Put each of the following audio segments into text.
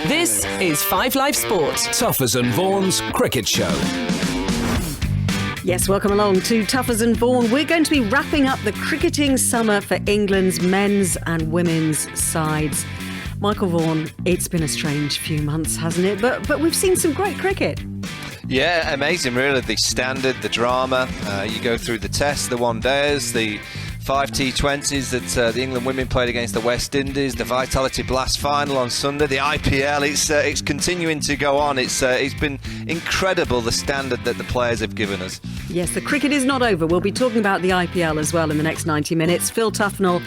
This is 5 Live Sport. Tuffers and Vaughan's Cricket Show. Yes, welcome along to Tuffers and Vaughan. We're going to be wrapping up the cricketing summer for England's men's and women's sides. Michael Vaughan, it's been a strange few months, hasn't it? But we've seen some great cricket. Yeah, amazing, really. The standard, the drama. You go through the tests, the one-dayers, the 5 T20s that the England women played against the West Indies, the Vitality Blast final on Sunday, the IPL. It's continuing to go on. It's been incredible, the standard that the players have given us. Yes, the cricket is not over. We'll be talking about the IPL as well in the next 90 minutes. Phil Tufnell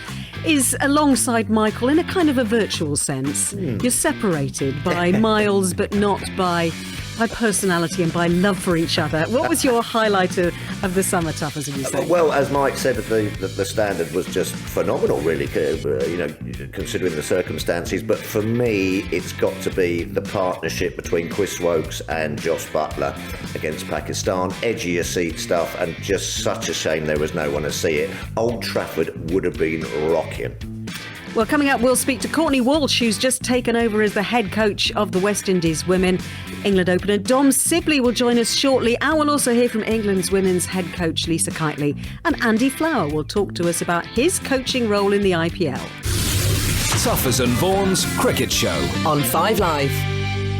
is alongside Michael in a kind of a virtual sense. You're separated by miles, but not by personality and by love for each other. What was your highlight of the summer, Tuffers, would you say? Well, as Mike said, the standard was just phenomenal, really, considering the circumstances. But for me, it's got to be the partnership between Chris Woakes and Josh Buttler against Pakistan. Edgier seat stuff, and just such a shame there was no one to see it. Old Trafford would have been rocking. Well, coming up, we'll speak to Courtney Walsh, who's just taken over as the head coach of the West Indies women. England opener Dom Sibley will join us shortly, and we'll also hear from England's women's head coach Lisa Kitely. And Andy Flower will talk to us about his coaching role in the IPL. Tuffers and Vaughan's Cricket Show. On 5 Live.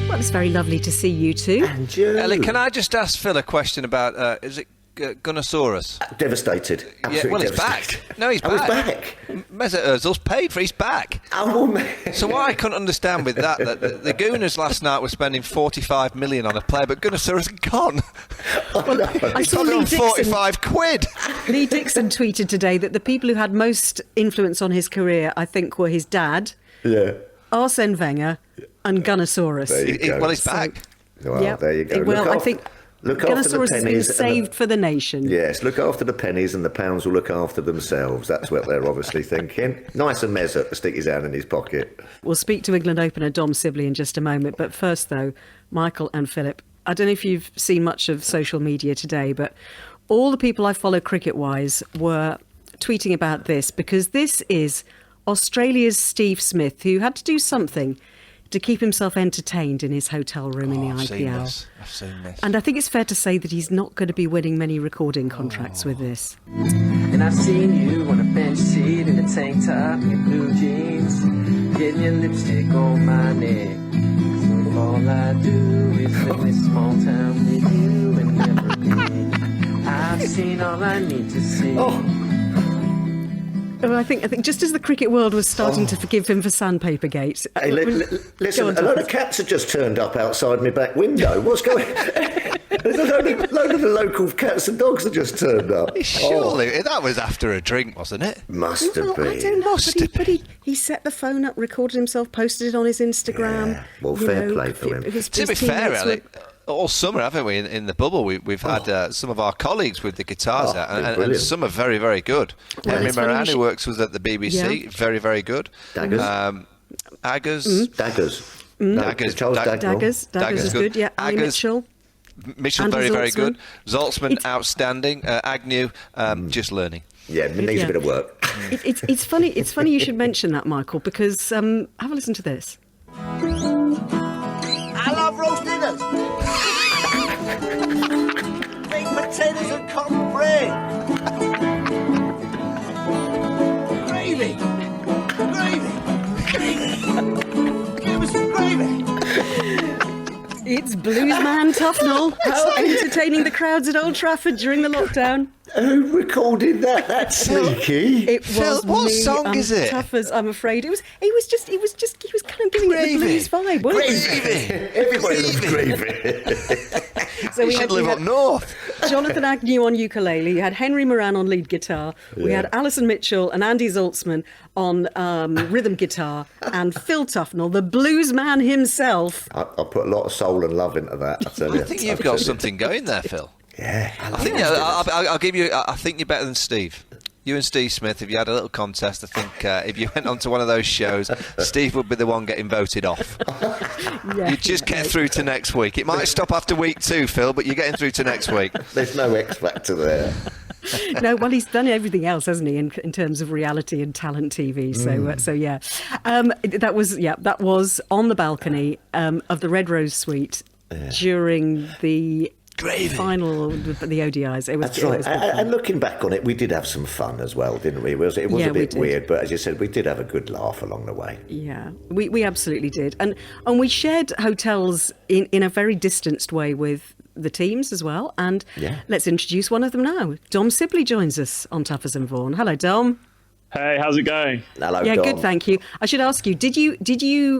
Well, it's very lovely to see you two. And you. Ellie, can I just ask Phil a question about, is it Gunnosaurus? Devastated. Absolutely well, he's devastated. back. No, he's Oh, back. he's back. Mesut Ozil's paid for. He's back. Oh, man. So what I couldn't understand with that the Gooners last night were spending 45 million on a player, but Gunnosaurus gone. I He's saw probably Lee on Dixon. 45 quid. Lee Dixon tweeted today that the people who had most influence on his career, I think, were his dad, Yeah. Arsene Wenger, and Gunnosaurus. There you go. Well, he's back. Well, Yep. there you go. Well, I think look after the Gunnosaurus has been pennies. saved for the nation. Yes, look after the pennies and the pounds will look after themselves. That's what they're obviously thinking. Nice of Mesut to stick his hand in his pocket. We'll speak to England opener Dom Sibley in just a moment. But first, though, Michael and Philip, I don't know if you've seen much of social media today, but all the people I follow cricket-wise were tweeting about this, because this is Australia's Steve Smith, who had to do something to keep himself entertained in his hotel room in the IPL. I've seen this. And I think it's fair to say that he's not going to be winning many recording contracts with this. And I've seen you on a bench seat in a tank top and your blue jeans, getting your lipstick on my neck. So all I do is live in this small town with you and everything. I've seen all I need to see. Well, I think just as the cricket world was starting to forgive him for Sandpapergate. Hey, listen, a load of cats have just turned up outside my back window. What's going on? There's a load of the local cats and dogs have just turned up. Surely, that was after a drink, wasn't it? Must have Well, been. I don't know, but he set the phone up, recorded himself, posted it on his Instagram. Yeah. Well, fair play for him. To be fair, Ellie, all summer, haven't we, in the bubble, we've had some of our colleagues with the guitars out, and some are very, very good. Well, Henry it's funny Moran, you who works with at the BBC, Yeah. very, very good. Daggers. Aggers. Daggers. Daggers. Charles Dagnall. Daggers is good, yeah. Ali Aggers. Mitchell. Mitchell, Andy very, very Zaltzman. good. Zaltzman, outstanding. Agnew, just learning. Yeah, it needs Yeah. a bit of work. It's funny. It's funny you should mention that, Michael, because have a listen to this. I love roast dinners. Baked potatoes and cornbread. Gravy. Give us some gravy. It's Bluesman Tufnell entertaining the crowds at Old Trafford during the lockdown. Who recorded that? That's sneaky. It was Phil, what me, song is it? Tuffers, I'm afraid. He was kind of giving it the blues vibe, wasn't he? Everybody loves gravy. So You should live up north. Jonathan Agnew on ukulele. You had Henry Moran on lead guitar. We had Alison Mitchell and Andy Zaltzman on rhythm guitar, and Phil Tufnell, the blues man himself. I put a lot of soul and love into that. I tell you. I think you've got something going there, Phil. Yeah, I think I'll give you. I think you're better than Steve. You and Steve Smith, if you had a little contest, I think if you went onto one of those shows, Steve would be the one getting voted off. Yeah, You just get through to next week. It might stop after week 2, Phil, but you're getting through to next week. There's no X factor there. No, well, he's done everything else, hasn't he, in terms of reality and talent TV. So yeah, that was on the balcony of the Red Rose Suite during the final, the ODIs. It was, That's right. It was good fun. And looking back on it, we did have some fun as well, didn't we? It was a Yeah, we bit did. weird, but as you said, we did have a good laugh along the way. Yeah, we absolutely did, and we shared hotels in a very distanced way with the teams as well. And let's introduce one of them now. Dom Sibley joins us on Tuffers and Vaughan. Hello, Dom. Hey, how's it going? Hello, Yeah, Dom. good, thank you. I should ask you,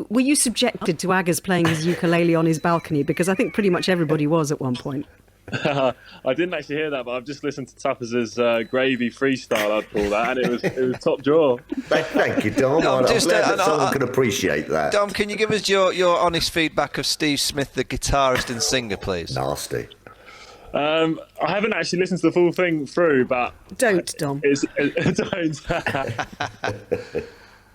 were you subjected to Aggers playing his ukulele on his balcony? Because I think pretty much everybody was at one point. I didn't actually hear that, but I've just listened to Tuffers' gravy freestyle, I'd call that, and it was top draw. Thank you, Dom. Dom, I'm just, glad that someone can appreciate that. Dom, can you give us your honest feedback of Steve Smith, the guitarist and singer, please? Nasty. I haven't actually listened to the full thing through, but Don't, Dom. don't.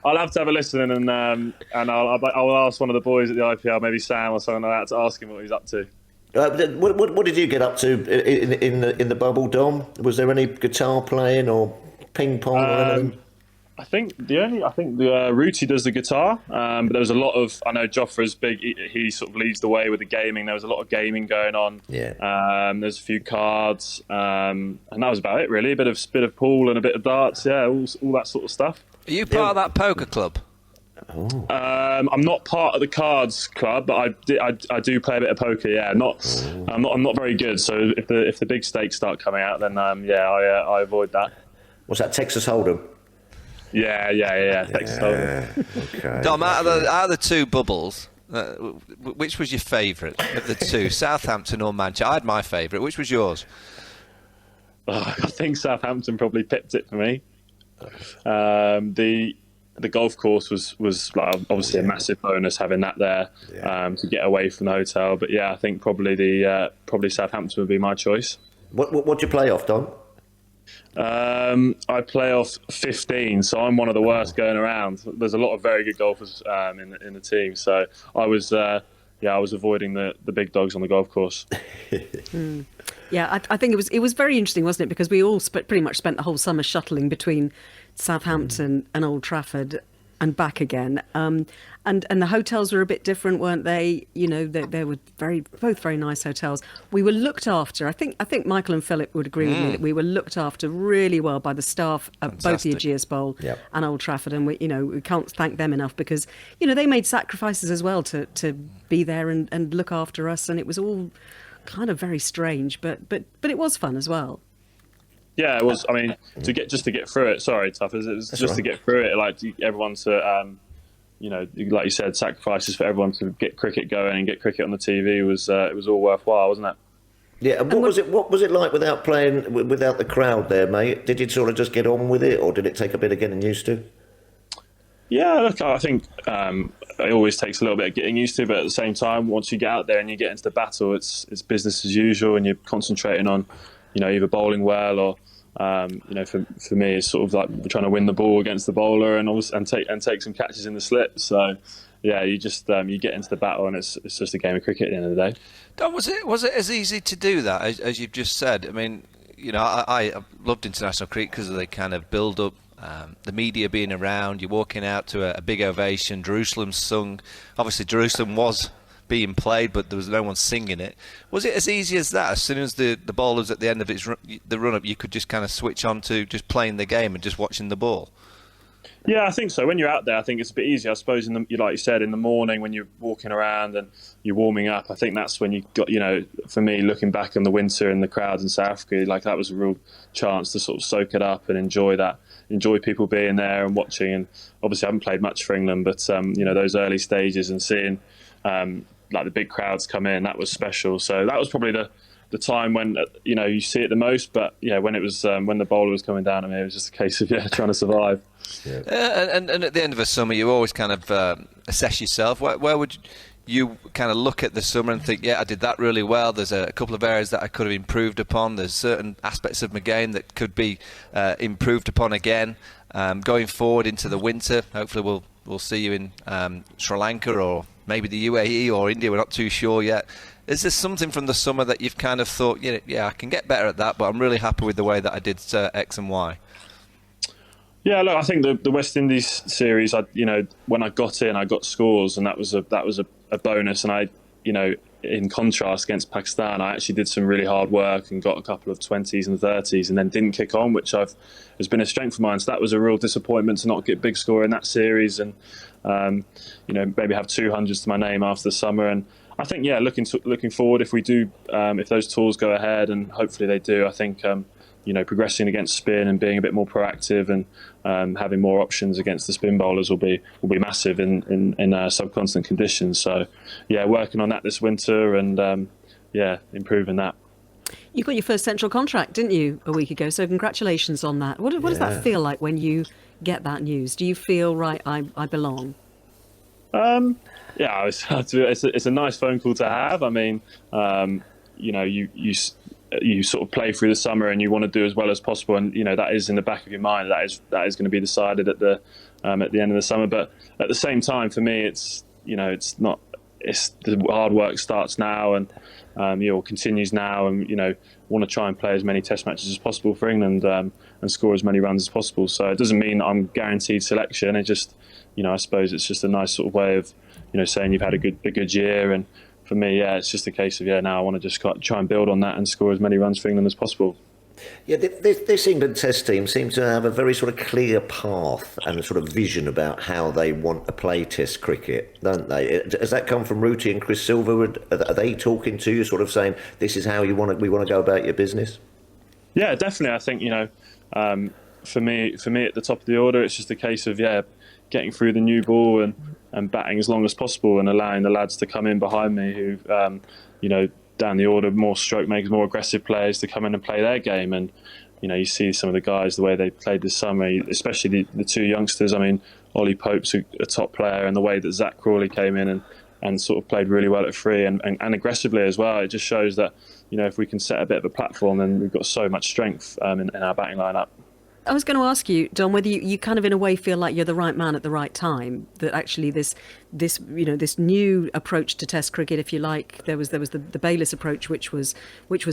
I'll have to have a listen, and I'll ask one of the boys at the IPL, maybe Sam or someone like that, to ask him what he's up to. What did you get up to in the bubble, Dom? Was there any guitar playing or ping pong or anything? I think Ruti does the guitar, but there was a lot of. I know Joffre's big. He sort of leads the way with the gaming. There was a lot of gaming going on. Yeah. There's a few cards, and that was about it really. A bit of pool and a bit of darts. Yeah, all that sort of stuff. Are you part of that poker club? I'm not part of the cards club, but I do play a bit of poker. Yeah, I'm not very good. So if the big stakes start coming out, then I avoid that. What's that, Texas Hold'em? Yeah. Texas Hold'em. Okay. Dom, out of the two bubbles, which was your favourite of the two, Southampton or Manchester? I had my favourite. Which was yours? I think Southampton probably pipped it for me. The golf course was like obviously a massive bonus having that there to get away from the hotel. But yeah, I think probably Southampton would be my choice. What do you play off, Dom? I play off 15, so I'm one of the worst going around. There's a lot of very good golfers in the team, so I was avoiding the big dogs on the golf course. Yeah, I think it was very interesting, wasn't it? Because we all pretty much spent the whole summer shuttling between Southampton and Old Trafford and back again. And the hotels were a bit different, weren't they? You know, they were both very nice hotels. We were looked after. I think Michael and Philip would agree with me that we were looked after really well by the staff at both the Ageas Bowl and Old Trafford, and we can't thank them enough because they made sacrifices as well to be there and look after us, and it was all kind of very strange, but it was fun as well. Yeah, it was. I mean, to get through it. Sorry, Tuffers. It was That's just right. To get through it. Like everyone to, like you said, sacrifices for everyone to get cricket going and get cricket on the TV was it was all worthwhile, wasn't it? Yeah. And what was it like without the crowd there, mate? Did you sort of just get on with it, or did it take a bit of getting used to? Yeah, look, I think it always takes a little bit of getting used to, but at the same time, once you get out there and you get into the battle, it's business as usual, and you're concentrating on, either bowling well or, for me, it's sort of like trying to win the ball against the bowler and take some catches in the slip. So, yeah, you just you get into the battle, and it's just a game of cricket at the end of the day. Don, was it as easy to do that as you've just said? I mean, I loved international cricket because of the kind of build up. The media being around, you're walking out to a big ovation, Jerusalem's sung. Obviously, Jerusalem was being played, but there was no one singing it. Was it as easy as that? As soon as the bowlers at the end of the run-up, you could just kind of switch on to just playing the game and just watching the ball? Yeah, I think so. When you're out there, I think it's a bit easier. I suppose, like you said, in the morning when you're walking around and you're warming up, I think that's when you got, for me, looking back on the winter and the crowds in South Africa, like that was a real chance to sort of soak it up and enjoy people being there and watching. And obviously I haven't played much for England, but those early stages and seeing like the big crowds come in, that was special. So that was probably the time when you see it the most. But when it was when the bowler was coming down at me, it was just a case of trying to survive. And at the end of a summer, you always kind of assess yourself. Where would you kind of look at the summer and think, I did that really well, there's a couple of areas that I could have improved upon, there's certain aspects of my game that could be improved upon again, going forward into the winter? Hopefully we'll see you in Sri Lanka or maybe the UAE or India, we're not too sure yet. Is there something from the summer that you've kind of thought, yeah, I can get better at that, but I'm really happy with the way that I did X and Y? Yeah, look, I think the West Indies series, when I got in, I got scores, and that was a bonus. And in contrast against Pakistan, I actually did some really hard work and got a couple of 20s and 30s, and then didn't kick on, which has been a strength of mine. So that was a real disappointment to not get big score in that series, and maybe have 200s to my name after the summer. And I think, looking forward, if we do, if those tours go ahead, and hopefully they do, I think progressing against spin and being a bit more proactive and having more options against the spin bowlers will be massive in subcontinent conditions. So, working on that this winter and improving that. You got your first central contract, didn't you, a week ago? So congratulations on that. What does that feel like when you get that news? Do you feel, right, I belong? It's a nice phone call to have. I mean, you sort of play through the summer and you want to do as well as possible, and that is in the back of your mind. That is going to be decided at the end of the summer. But at the same time, for me, it's not. It's the hard work starts now and continues now, and want to try and play as many Test matches as possible for England and score as many runs as possible. So it doesn't mean I'm guaranteed selection. It just I suppose it's just a nice sort of way of saying you've had a good year. And for me, it's just a case of now I want to just try and build on that and score as many runs for England as possible. Yeah, this England Test team seems to have a very sort of clear path and a sort of vision about how they want to play Test cricket, don't they? Has that come from Ruti and Chris Silver? Are they talking to you, sort of saying this is how we want to go about your business? Yeah, definitely. I think for me at the top of the order, it's just a case of getting through the new ball and batting as long as possible, and allowing the lads to come in behind me who down the order, more stroke makers, more aggressive players, to come in and play their game. And you see some of the guys, the way they played this summer, especially the two youngsters. I mean, Ollie Pope's a top player, and the way that Zach Crawley came in and sort of played really well at free and aggressively as well. It just shows that if we can set a bit of a platform, then we've got so much strength in our batting lineup. I was going to ask you, Dom, whether you kind of in a way feel like you're the right man at the right time. That actually this new approach to Test cricket, if you like, there was the Bayliss approach, which was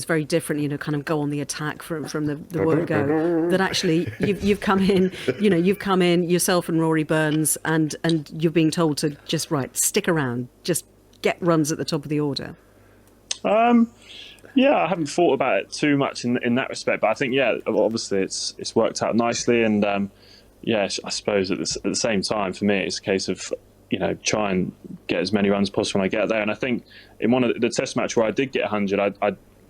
very different. Kind of go on the attack from the word go. That actually you've come in, yourself and Rory Burns, and you're being told to just stick around, just get runs at the top of the order. Yeah, I haven't thought about it too much in that respect, but I think obviously it's worked out nicely, and I suppose at the same time for me it's a case of try and get as many runs as possible when I get there. And I think in one of the Test match where I did get 100,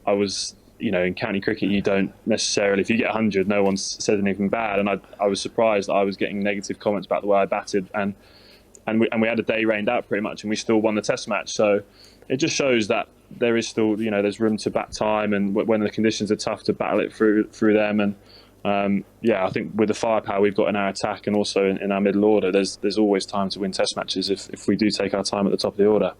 I was in county cricket you don't necessarily, if you get 100, no one said anything bad, and I was surprised that I was getting negative comments about the way I batted, and we had a day rained out pretty much, and we still won the Test match. So it just shows that there is still, there's room to bat time, and when the conditions are tough, to battle it through them. And I think with the firepower we've got in our attack and also in our middle order, there's always time to win Test matches if we do take our time at the top of the order.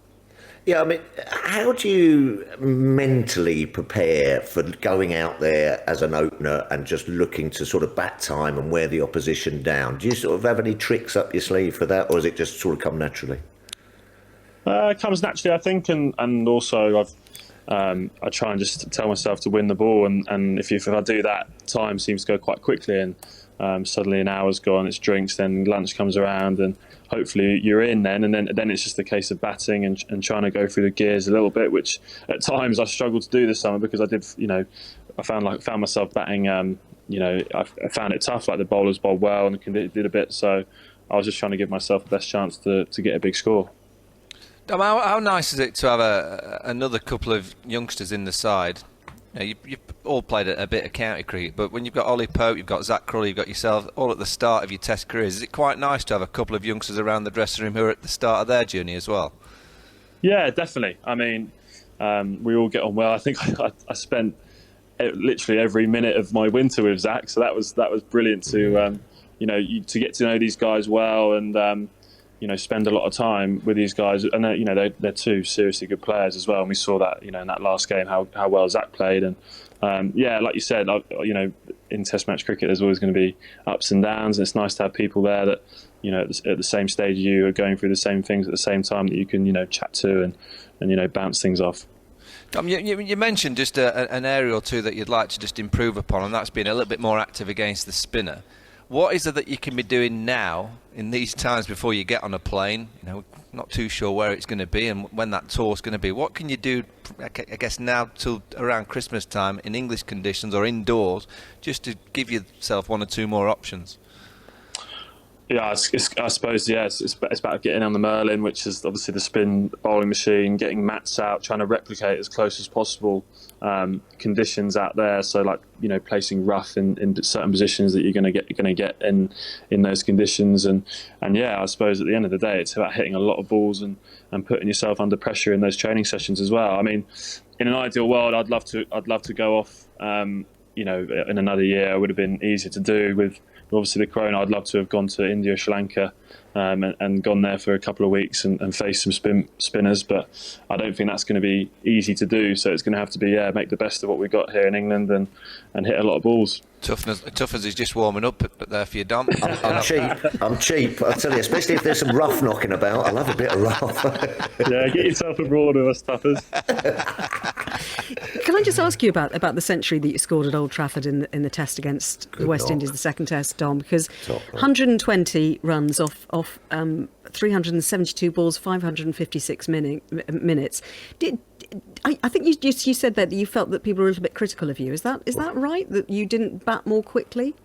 Yeah, I mean, how do you mentally prepare for going out there as an opener and just looking to sort of bat time and wear the opposition down? Do you sort of have any tricks up your sleeve for that, or does it just sort of come naturally? It comes naturally, I think, and also I try and just tell myself to win the ball, and if I do that, time seems to go quite quickly, and suddenly an hour's gone, it's drinks, then lunch comes around, and hopefully you're in then, and then it's just a case of batting and trying to go through the gears a little bit, which at times I struggled to do this summer because I did, I found myself batting, I found it tough, like the bowlers bowled well and did a bit, so I was just trying to give myself the best chance to get a big score. Dom, how nice is it to have another couple of youngsters in the side? You've all played a bit of county cricket, but when you've got Ollie Pope, you've got Zach Crawley, you've got yourself, all at the start of your Test careers, is it quite nice to have a couple of youngsters around the dressing room who are at the start of their journey as well? Yeah, definitely. I mean, we all get on well. I think I spent literally every minute of my winter with Zach, so that was brilliant to to get to know these guys well and spend a lot of time with these guys, and they're two seriously good players as well. And we saw that in that last game how well Zach played, and like you said, in Test match cricket there's always going to be ups and downs, and it's nice to have people there that at the same stage you are going through the same things at the same time that you can chat to and bounce things off. You mentioned just an area or two that you'd like to just improve upon, and that's being a little bit more active against the spinner. What is it that you can be doing now in these times before you get on a plane? Not too sure where it's going to be and when that tour's going to be. What can you do, I guess, now till around Christmas time in English conditions or indoors, just to give yourself one or two more options? Yeah, I suppose, it's about getting on the Merlin, which is obviously the spin bowling machine, getting mats out, trying to replicate as close as possible conditions out there. So, placing rough in certain positions that you're going to get in those conditions. And I suppose at the end of the day, it's about hitting a lot of balls and putting yourself under pressure in those training sessions as well. I mean, in an ideal world, I'd love to go off. In another year, it would have been easier to do with. Obviously, the corona, I'd love to have gone to India, Sri Lanka, and gone there for a couple of weeks and faced some spinners. But I don't think that's going to be easy to do. So it's going to have to be, make the best of what we've got here in England and hit a lot of balls. Tuffers is just warming up, but there for you, Dom. I'm cheap. I tell you, especially if there's some rough knocking about. I love a bit of rough. Yeah, get yourself abroad with us, Tuffers. Can I just ask you about the century that you scored at Old Trafford in the test against the West Indies, the second test, Dom? Because 120 runs off 372 balls, 556 minutes. I think you said that you felt that people were a little bit critical of you. Is that right? That you didn't bat more quickly?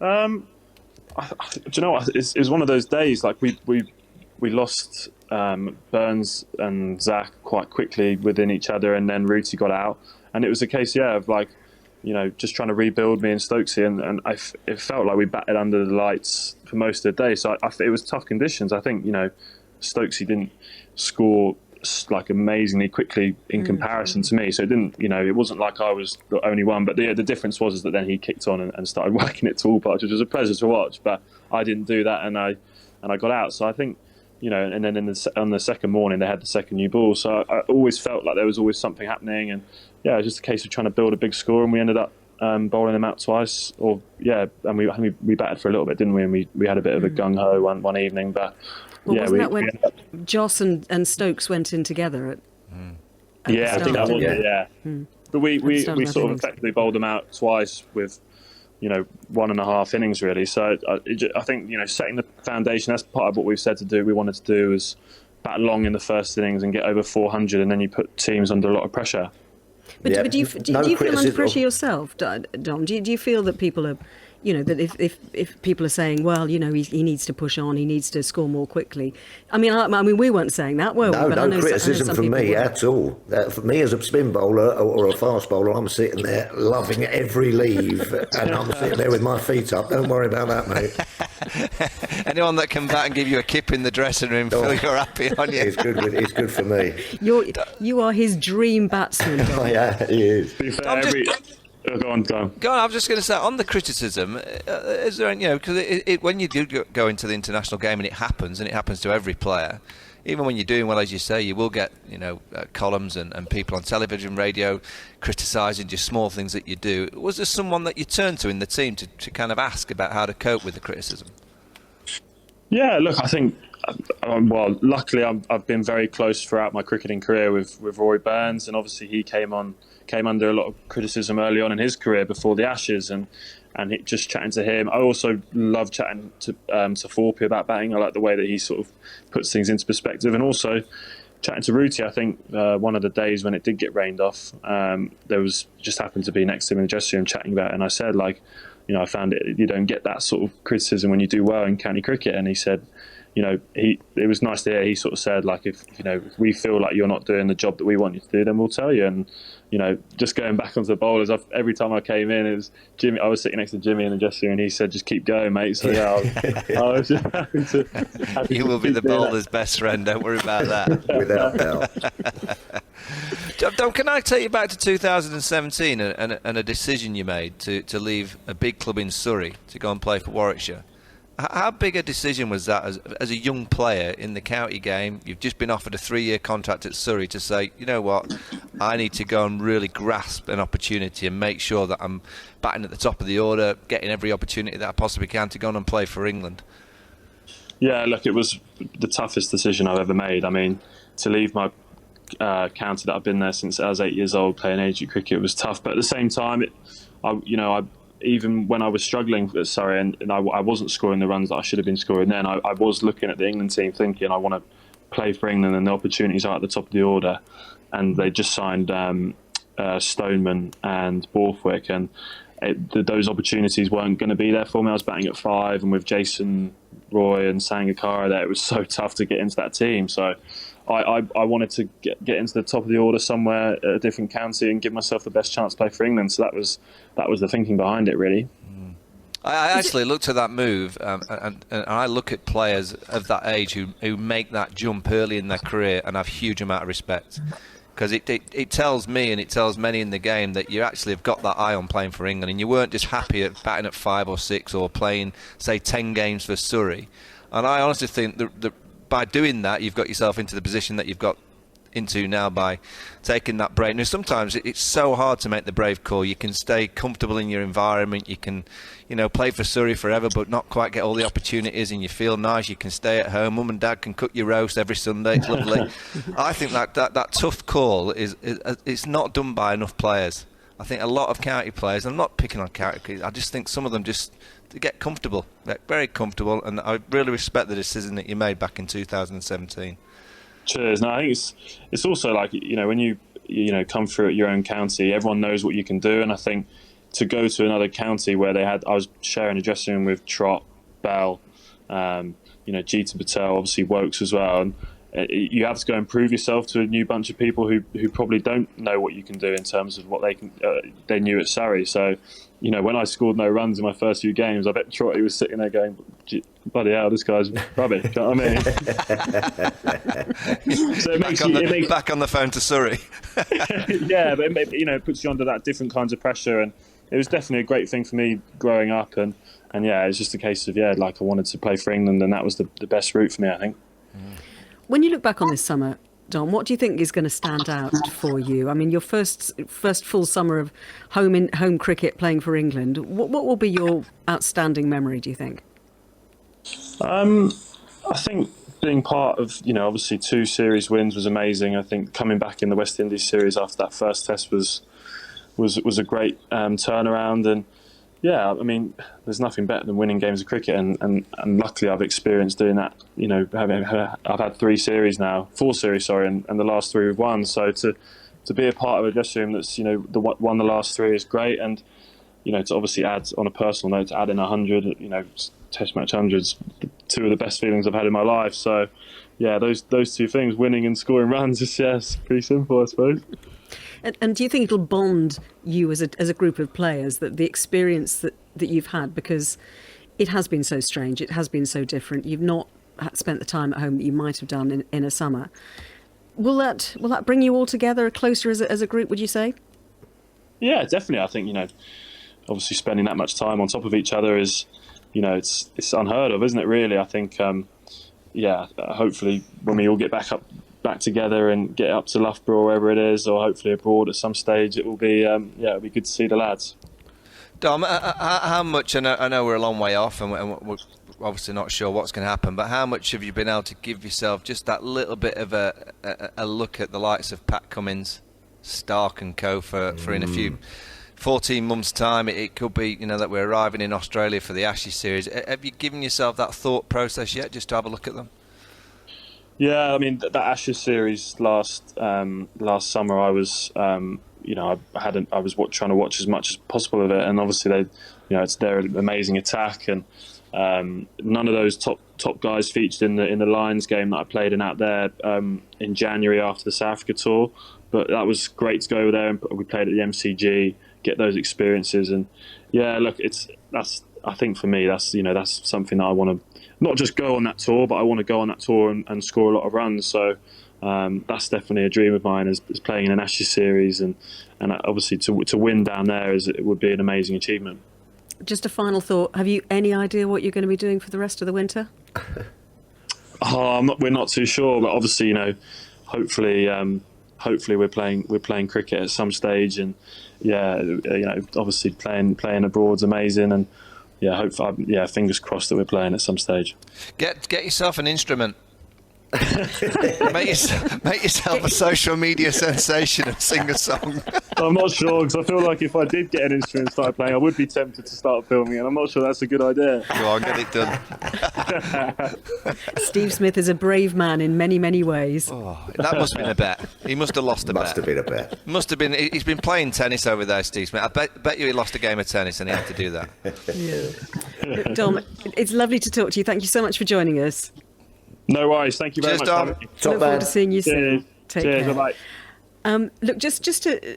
Do you know what? It was one of those days. Like we lost Burns and Zach quite quickly within each other, and then Rooty got out, and it was a case, of just trying to rebuild me and Stokesy, and it felt like we batted under the lights for most of the day. So it was tough conditions. I think Stokesy didn't score amazingly quickly in comparison to me, so it didn't. It wasn't like I was the only one. But the difference was that then he kicked on and started working at tall patch, which was a pleasure to watch. But I didn't do that, and I got out. So I think. And then on the second morning they had the second new ball, so I always felt like there was always something happening, and it was just a case of trying to build a big score, and we ended up bowling them out twice, and we batted for a little bit, didn't we? And we had a bit of a gung ho one evening, but wasn't that when Joss and Stokes went in together at I think that was it. But we sort of effectively bowled them out twice with 1.5 innings really. So I think setting the foundation, that's part of what we've said to do. We wanted to do is bat long in the first innings and get over 400, and then you put teams under a lot of pressure. But do you feel under pressure yourself, Dom? Do you feel that people are, that if people are saying, well, he needs to push on, he needs to score more quickly. I mean, we weren't saying that, were we? No, but I know criticism from me at all. For me as a spin bowler or a fast bowler, I'm sitting there loving every leave, and I'm sitting there with my feet up. Don't worry about that, mate. Anyone that can bat and give you a kip in the dressing room, Phil, you're happy, aren't you? It's good for me. You are his dream batsman, Dom. Yeah, he is. Go on. I was just going to say, on the criticism, is there, because when you do go into the international game and it happens to every player, even when you're doing well, as you say, you will get, columns and people on television, radio, criticising just small things that you do. Was there someone that you turned to in the team to kind of ask about how to cope with the criticism? Yeah, look, I think, luckily I've been very close throughout my cricketing career with Rory Burns, and obviously he came under a lot of criticism early on in his career before the Ashes, and just chatting to him. I also love chatting to Forpy about batting. I like the way that he sort of puts things into perspective, and also chatting to Rooty. I think one of the days when it did get rained off, there was just happened to be next to him in the dressing room chatting about it, and I said, I found it, you don't get that sort of criticism when you do well in county cricket, and he said, it was nice to hear. He sort of said, if we feel like you're not doing the job that we want you to do, then we'll tell you. And just going back onto the bowlers, every time I came in, it was Jimmy. I was sitting next to Jimmy in the dressing room, and he said, "Just keep going, mate." So I was just happy you will be the bowler's best friend. Don't worry about that. Without doubt. Dom, can I take you back to 2017 and a decision you made to leave a big club in Surrey to go and play for Warwickshire? How big a decision was that as a young player in the county game? You've just been offered a 3-year contract at Surrey to say, you know what, I need to go and really grasp an opportunity and make sure that I'm batting at the top of the order, getting every opportunity that I possibly can to go on and play for England. Yeah, look, it was the toughest decision I've ever made. I mean, to leave my county that I've been there since I was 8 years old, playing age cricket was tough. But at the same time, even when I was struggling for Surrey and I wasn't scoring the runs that I should have been scoring then, I was looking at the England team thinking I want to play for England, and the opportunities are at the top of the order. And they just signed Stoneman and Borthwick, and those opportunities weren't going to be there for me. I was batting at 5, and with Jason Roy and Sangakkara there, it was so tough to get into that team. So I wanted to get into the top of the order somewhere at a different county and give myself the best chance to play for England. So that was the thinking behind it, really. I actually looked at that move, and I look at players of that age who make that jump early in their career and have huge amount of respect. Because it tells me, and it tells many in the game, that you actually have got that eye on playing for England, and you weren't just happy at batting at 5 or 6 or playing, say, 10 games for Surrey. And I honestly think that by doing that, you've got yourself into the position that you've got into now by taking that brave. Now, sometimes it's so hard to make the brave call. You can stay comfortable in your environment. You can, play for Surrey forever, but not quite get all the opportunities, and you feel nice. You can stay at home. Mum and Dad can cook your roast every Sunday. It's lovely. I think that tough call it's not done by enough players. I think a lot of county players, I'm not picking on county, I just think some of them just get comfortable. They're very comfortable, and I really respect the decision that you made back in 2017. Cheers. No, I think it's also like, when you come through at your own county, everyone knows what you can do, and I think to go to another county where I was sharing a dressing room with Trott, Bell, Jeeta Patel, obviously Wokes as well, and you have to go and prove yourself to a new bunch of people who probably don't know what you can do in terms of what they knew at Surrey. So, when I scored no runs in my first few games, I bet Trotty was sitting there going, bloody hell, this guy's rubbish. You know what I mean? So it makes back on the phone to Surrey. Yeah, but it puts you under that different kinds of pressure, and it was definitely a great thing for me growing up, and yeah, it's just a case of I wanted to play for England, and that was the best route for me, I think. When you look back on this summer, Dom, what do you think is going to stand out for you? I mean, your first full summer of home cricket playing for England. What will be your outstanding memory, do you think? I think being part of, obviously 2 series wins was amazing. I think coming back in the West Indies series after that first test was a great turnaround. And yeah, I mean, there's nothing better than winning games of cricket, and luckily I've experienced doing that. I've had 4 series, and the last 3 we've won. So to be a part of a dressing room that's won the last 3 is great, and to obviously add on a personal note, to add in 100, Test match hundreds, 2 of the best feelings I've had in my life. So yeah, those 2 things, winning and scoring runs, is pretty simple, I suppose. And do you think it'll bond you as a group of players, that the experience that you've had, because it has been so strange, it has been so different, you've not spent the time at home that you might have done in a summer. Will that bring you all together closer as a group, would you say? Yeah, definitely. I think, obviously spending that much time on top of each other is, it's unheard of, isn't it, really? I think, hopefully when we all get back together and get up to Loughborough or wherever it is, or hopefully abroad at some stage, it will be it'll be good to see the lads. Dom, how much, I know we're a long way off and we're obviously not sure what's going to happen, but how much have you been able to give yourself just that little bit of a look at the likes of Pat Cummins, Stark and co for in a few 14 months time? It could be that we're arriving in Australia for the Ashes series. Have you given yourself that thought process yet, just to have a look at them? Yeah, I mean that Ashes series last summer, I was I was trying to watch as much as possible of it, and obviously it's their amazing attack, and none of those top guys featured in the Lions game that I played in out there in January after the South Africa tour. But that was great to go over there, and we played at the MCG, get those experiences, and yeah, look, I think for me that's something that I want to not just go on that tour, but I want to go on that tour and score a lot of runs. So that's definitely a dream of mine, is playing in an Ashes series, and obviously to win down there it would be an amazing achievement. Just a final thought, have you any idea what you're going to be doing for the rest of the winter? We're not too sure, but obviously hopefully we're playing cricket at some stage, and obviously playing abroad's amazing, and fingers crossed that we're playing at some stage. Get yourself an instrument. make yourself a social media sensation and sing a song. I'm not sure, because I feel like if I did get an instrument and start playing, I would be tempted to start filming, and I'm not sure that's a good idea. Go on, get it done. Steve Smith is a brave man in many, many ways. Oh, that must have been a bet. He must have lost a bet. Must have been a bet. Must have been. He's been playing tennis over there, Steve Smith. I bet you he lost a game of tennis and he had to do that. Yeah. Dom, it's lovely to talk to you. Thank you so much for joining us. No worries. Thank you very Cheers, much. Dom. Hammy. Look Top forward man. to seeing you soon. Cheers. Take Cheers. care. Bye. Look, just to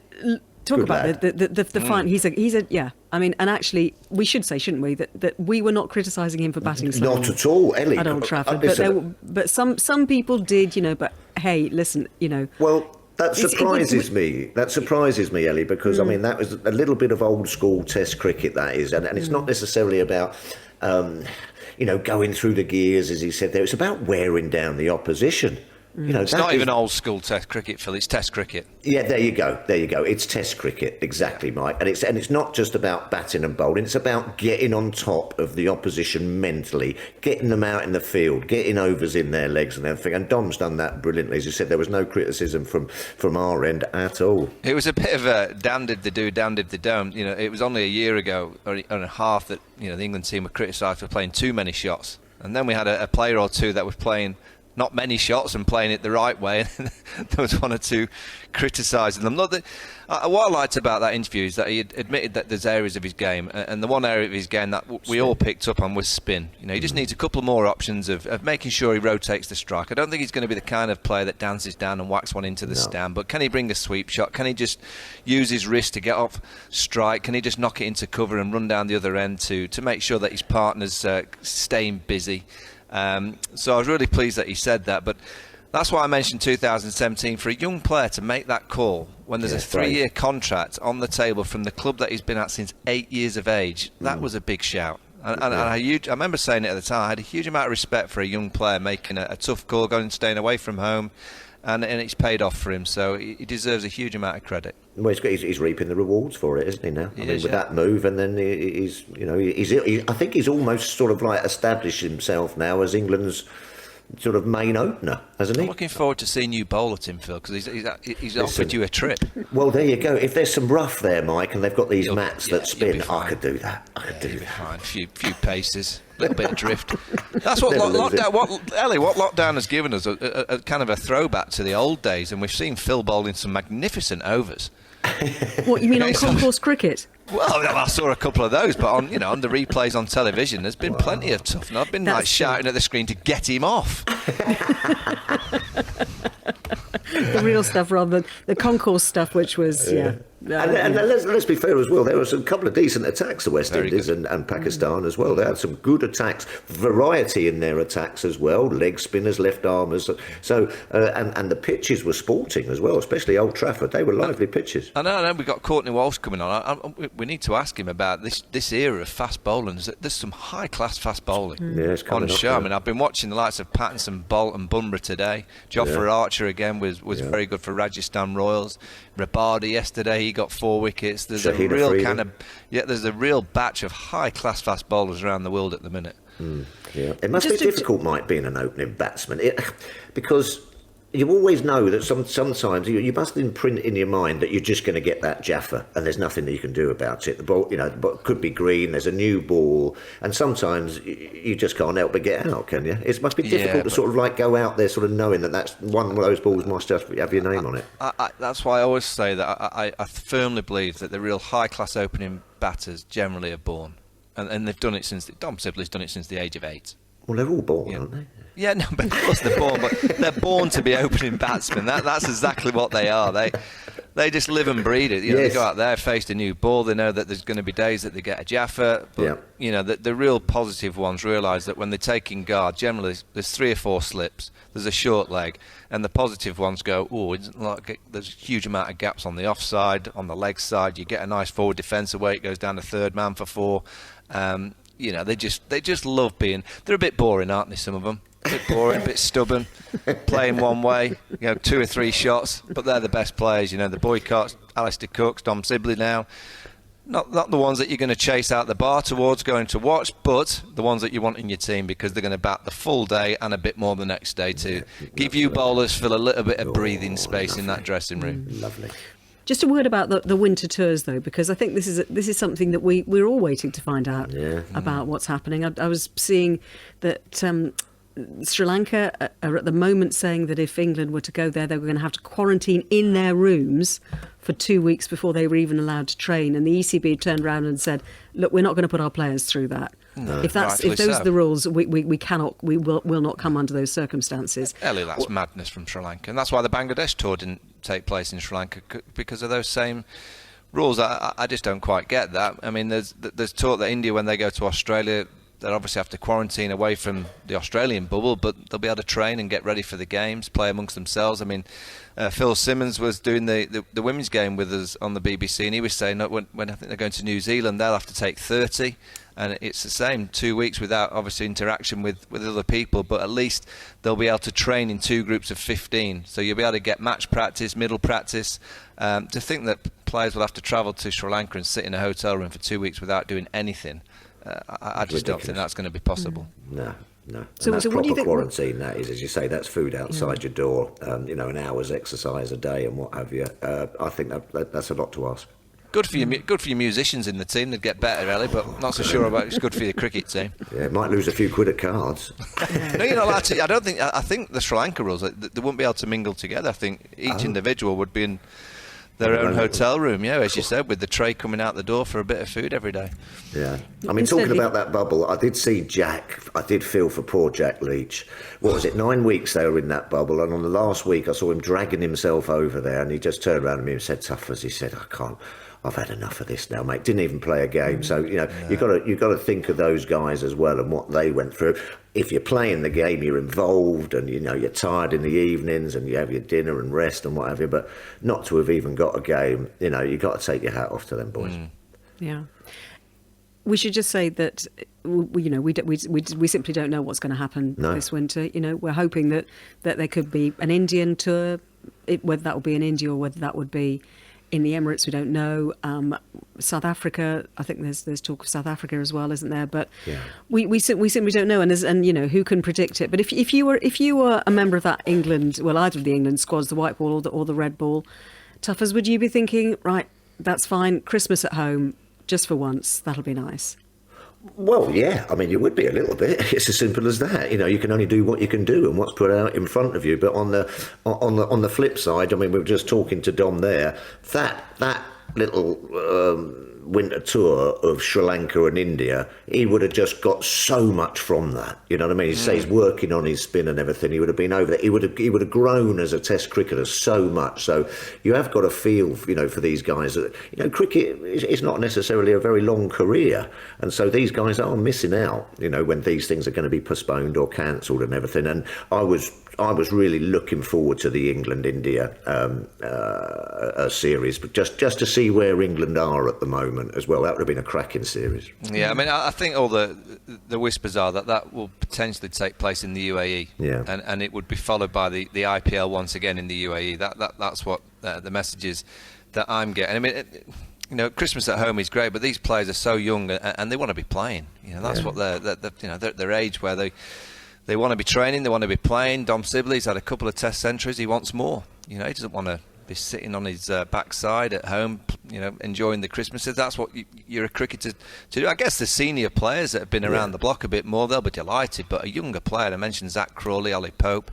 talk Good about lad. the fine. He's a yeah. I mean, and actually, we should say, shouldn't we, that we were not criticising him for batting so Not at all, Ellie. at Old Trafford, Listen, but some people did, you know. But hey, listen, you know. Well, that It's- surprises me. That surprises me, Ellie, because I mean that was a little bit of old school Test cricket. That is, and it's not necessarily about going through the gears, as he said there. It's about wearing down the opposition. You know, It's not even old school Test cricket, Phil. It's Test cricket. Yeah, there you go. It's Test cricket, exactly, Mike. And it's not just about batting and bowling. It's about getting on top of the opposition mentally, getting them out in the field, getting overs in their legs and everything. And Dom's done that brilliantly. As you said, there was no criticism from our end at all. It was a bit of a damned if they do, damned if they don't. You know, it was only a year ago or a half that the England team were criticised for playing too many shots, and then we had a player or two that was playing not many shots and playing it the right way, and there was one or two criticising them. What I liked about that interview is that he admitted that there's areas of his game, and the one area of his game that we all picked up on was spin. He just needs a couple more options of making sure he rotates the strike. I don't think he's going to be the kind of player that dances down and whacks one into the stand, but can he bring a sweep shot? Can he just use his wrist to get off strike? Can he just knock it into cover and run down the other end to make sure that his partner's staying busy? So I was really pleased that he said that, but that's why I mentioned 2017. For a young player to make that call when there's a 3-year contract on the table from the club that he's been at since 8 years of age, that was a big shout. And I remember saying it at the time. I had a huge amount of respect for a young player making a tough call, staying away from home, and it's paid off for him. So he deserves a huge amount of credit. Well, he's reaping the rewards for it, isn't he? Now, with that move, and then I think he's almost sort of like established himself now as England's sort of main opener, hasn't he? I'm looking forward to seeing you bowl at him, Phil, because he's offered you a trip. Well, there you go. If there's some rough there, Mike, and they've got these mats that you'll be spin, fine. I could do that. I could do that. Fine. A few paces, a little bit of drift. That's what lockdown. What lockdown has given us a kind of a throwback to the old days, and we've seen Phil bowling some magnificent overs. What you mean on concourse cricket? Well, I saw a couple of those, but on the replays on television, there's been plenty of tough. And I've been That's shouting at the screen to get him off. The real stuff rather than the concourse stuff, which was And let's be fair as well. There were some couple of decent attacks, the West Very Indies and Pakistan as well. They had some good attacks, variety in their attacks as well. Leg spinners, left armers. So and the pitches were sporting as well, especially Old Trafford. They were lively pitches. I know. We've got Courtney Walsh coming on. We need to ask him about this era of fast bowling. There's some high class fast bowling it's on coming up, show. yeah. I mean, I've been watching the likes of Pattinson, Bolt, and Bumrah today. Jofra Archer again was very good for Rajasthan Royals. Rabada yesterday, he got 4 wickets. There's a Shahid real Afridi. there's a real batch of high class fast bowlers around the world at the minute. Yeah, it must Just be to- difficult, Mike, being an opening batsman, because you always know that sometimes you must imprint in your mind that you're just going to get that Jaffa, and there's nothing that you can do about it. The ball, the ball could be green. There's a new ball, and sometimes you just can't help but get out, can you? It must be difficult to sort of like go out there, sort of knowing that that's one of those balls must just have your name on it. That's why I always say that I firmly believe that the real high class opening batters generally are born, and they've done it since Dom Sibley's done it since the age of 8. Well, they're all born, aren't they? Yeah, no, but of course they're born, but they're born to be opening batsmen. That's exactly what they are. They just live and breed it. They go out there, face a new ball. They know that there's going to be days that they get a Jaffa. But, the real positive ones realise that when they're taking guard, generally there's 3 or 4 slips. There's a short leg, and the positive ones go, there's a huge amount of gaps on the offside, on the leg side. You get a nice forward defence away. It goes down to third man for 4. They just love being. They're a bit boring, aren't they? Some of them. A bit boring, a bit stubborn, playing one way, 2 or 3 shots, but they're the best players. The Boycotts, Alistair Cooks, Dom Sibley now. Not the ones that you're going to chase out the bar towards going to watch, but the ones that you want in your team because they're going to bat the full day and a bit more the next day to give you bowlers feel a little bit of breathing space in that dressing room. Lovely. Just a word about the winter tours, though, because I think this is something that we're all waiting to find out about what's happening. I was seeing that Sri Lanka are at the moment saying that if England were to go there, they were going to have to quarantine in their rooms for 2 weeks before they were even allowed to train. And the ECB turned around and said, "Look, we're not going to put our players through that. No, if those are the rules, we will not come under those circumstances." Ellie, that's madness from Sri Lanka, and that's why the Bangladesh tour didn't take place in Sri Lanka because of those same rules. I just don't quite get that. I mean, there's talk that India, when they go to Australia, they'll obviously have to quarantine away from the Australian bubble, but they'll be able to train and get ready for the games, play amongst themselves. I mean, Phil Simmons was doing the women's game with us on the BBC, and he was saying that when I think they're going to New Zealand, they'll have to take 30, and it's the same, 2 weeks without obviously interaction with other people, but at least they'll be able to train in 2 groups of 15. So you'll be able to get match practice, middle practice. To think that players will have to travel to Sri Lanka and sit in a hotel room for 2 weeks without doing anything, I just don't think that's going to be possible. No. So that's what do you proper think? quarantine, that is, as you say, that's food outside your door, an hour's exercise a day and what have you. I think that's a lot to ask. Good for your musicians in the team. They'd get better, Ellie, but not so sure about it's good for your cricket team. Yeah, it might lose a few quid at cards. No, you're not allowed to. I think the Sri Lanka rules, they wouldn't be able to mingle together. I think each individual would be in their own hotel room, as you said, with the tray coming out the door for a bit of food every day. Yeah. I mean, talking about that bubble, I did see Jack. I did feel for poor Jack Leach. What was it, 9 weeks they were in that bubble, and on the last week I saw him dragging himself over there, and he just turned around to me and said, "Tuffers," he said, I've had enough of this now, mate. Didn't even play a game. So, you've got to think of those guys as well and what they went through. If you're playing the game, you're involved and, you're tired in the evenings and you have your dinner and rest and what have you. But not to have even got a game, you've got to take your hat off to them boys. Yeah. We should just say that, we simply don't know what's going to happen this winter. We're hoping that there could be an Indian tour, whether that would be in India or whether that would be in the Emirates, we don't know. South Africa, I think there's talk of South Africa as well, isn't there? But we simply don't know, and who can predict it? But if you were a member of that England, well, either of the England squads, the white ball or the red ball, Tuffers, would you be thinking, right, that's fine, Christmas at home, just for once, that'll be nice? Well, yeah. I mean, you would be a little bit. It's as simple as that. You can only do what you can do and what's put out in front of you. But on the flip side, I mean, we were just talking to Dom there. That little winter tour of Sri Lanka and India, he would have just got so much from that. You know what I mean? He says he's working on his spin and everything. He would have been over there. He would have grown as a Test cricketer so much. So you have got a feel, for these guys that cricket is not necessarily a very long career, and so these guys are missing out. When these things are going to be postponed or cancelled and everything. And I was really looking forward to the England-India series, but just to see where England are at the moment as well. That would have been a cracking series. Yeah, I mean, I think all the whispers are that will potentially take place in the UAE, and it would be followed by the IPL once again in the UAE. That's what the messages that I'm getting. I mean, Christmas at home is great, but these players are so young and they want to be playing. That's what they're their age where they want to be training, they want to be playing. Dom Sibley's had a couple of Test centuries. He wants more. He doesn't want to be sitting on his backside at home, enjoying the Christmases. That's what you're a cricketer to do. I guess the senior players that have been around the block a bit more, they'll be delighted. But a younger player, I mentioned Zach Crawley, Ollie Pope,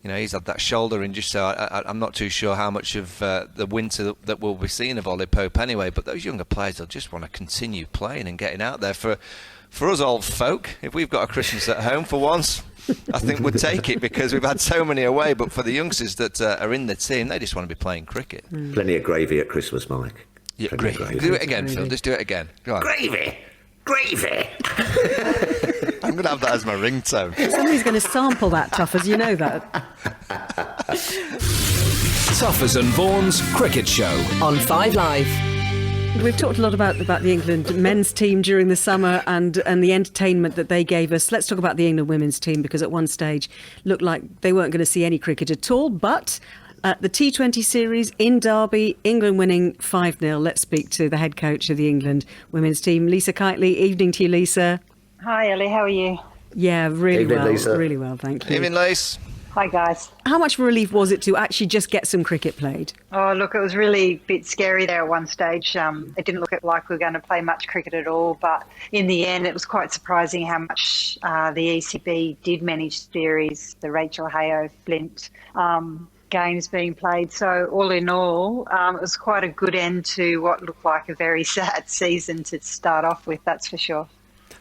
he's had that shoulder injury, so I'm not too sure how much of the winter that we'll be seeing of Ollie Pope anyway. But those younger players, they'll just want to continue playing and getting out there. For us old folk, if we've got a Christmas at home for once, I think we'd take it because we've had so many away. But for the youngsters that are in the team, they just want to be playing cricket. Plenty of gravy at Christmas, Mike. Yeah, gravy. Do it again, Phil. Just do it again. Go on. Gravy! I'm going to have that as my ringtone. Somebody's going to sample that, Tuffers, you know that. Tuffers and Vaughan's Cricket Show on 5 Live. We've talked a lot about the England men's team during the summer and the entertainment that they gave us. Let's talk about the England women's team, because at one stage looked like they weren't going to see any cricket at all. But The T20 series in Derby, England winning 5-0. Let's speak to the head coach of the England women's team, Lisa Kitely. Evening to you, Lisa. Hi, Ellie. How are you? Yeah, really Evening, well. Lisa. Really well, thank you. Evening, Lace. Hi, guys. How much of a relief was it to actually just get some cricket played? Oh, look, it was really a bit scary there at one stage. It didn't look like we were going to play much cricket at all, but in the end, it was quite surprising how much the ECB did manage series, the Rachel Hayo Flint games being played. So all in all, it was quite a good end to what looked like a very sad season to start off with, that's for sure.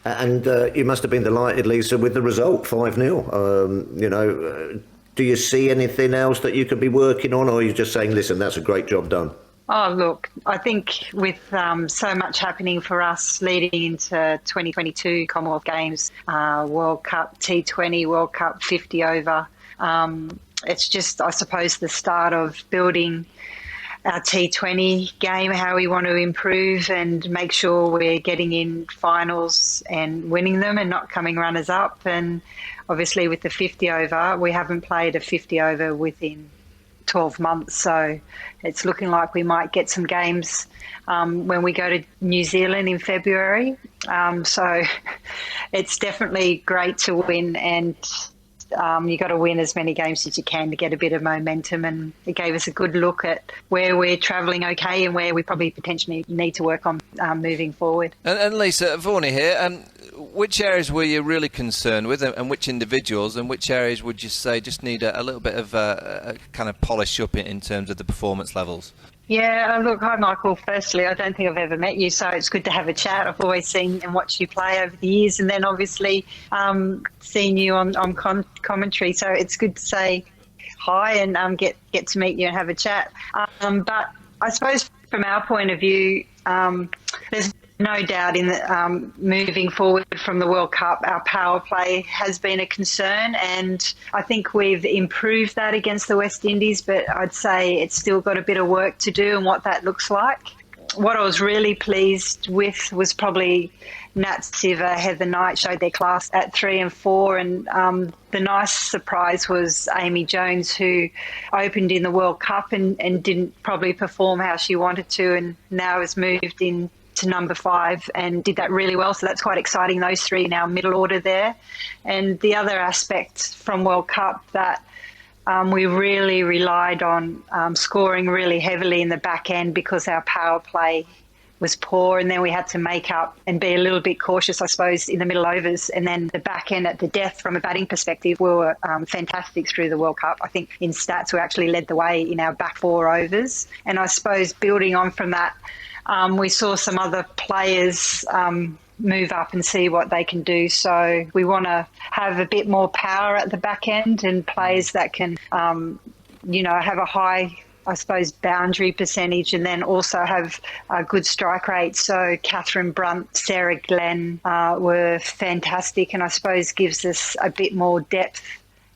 And you must have been delighted, Lisa, with the result, 5-0. Do you see anything else that you could be working on, or are you just saying, listen, that's a great job done? Oh, look, I think with so much happening for us leading into 2022 Commonwealth Games, World Cup, T20, World Cup, 50 over, it's just, I suppose, the start of building our T20 game, how we want to improve and make sure we're getting in finals and winning them and not coming runners up. And obviously with the 50 over, we haven't played a 50 over within 12 months. So it's looking like we might get some games when we go to New Zealand in February. So it's definitely great to win, and you got to win as many games as you can to get a bit of momentum, and it gave us a good look at where we're travelling okay and where we probably potentially need to work on moving forward. And Lisa, Vaughan here, which areas were you really concerned with, and which individuals, and which areas would you say just need a little bit of a kind of polish up in terms of the performance levels? Yeah, look, hi Michael. Firstly, I don't think I've ever met you, so it's good to have a chat. I've always seen and watched you play over the years, and then obviously seen you on commentary. So it's good to say hi and get to meet you and have a chat. But I suppose from our point of view, there's no doubt in that moving forward from the World Cup, our power play has been a concern, and I think we've improved that against the West Indies, but I'd say it's still got a bit of work to do and what that looks like. What I was really pleased with was probably Nat Siver, Heather Knight showed their class at 3 and 4, and the nice surprise was Amy Jones, who opened in the World Cup and didn't probably perform how she wanted to, and now has moved in to number 5 and did that really well. So that's quite exciting, those three in our middle order there. And the other aspect from World Cup that we really relied on scoring really heavily in the back end because our power play was poor, and then we had to make up and be a little bit cautious, I suppose, in the middle overs. And then the back end at the death from a batting perspective, we were fantastic through the World Cup. I think in stats we actually led the way in our back 4 overs. And I suppose building on from that, we saw some other players move up and see what they can do. So we want to have a bit more power at the back end and players that can, have a high, I suppose, boundary percentage, and then also have a good strike rate. So Catherine Brunt, Sarah Glenn were fantastic, and I suppose gives us a bit more depth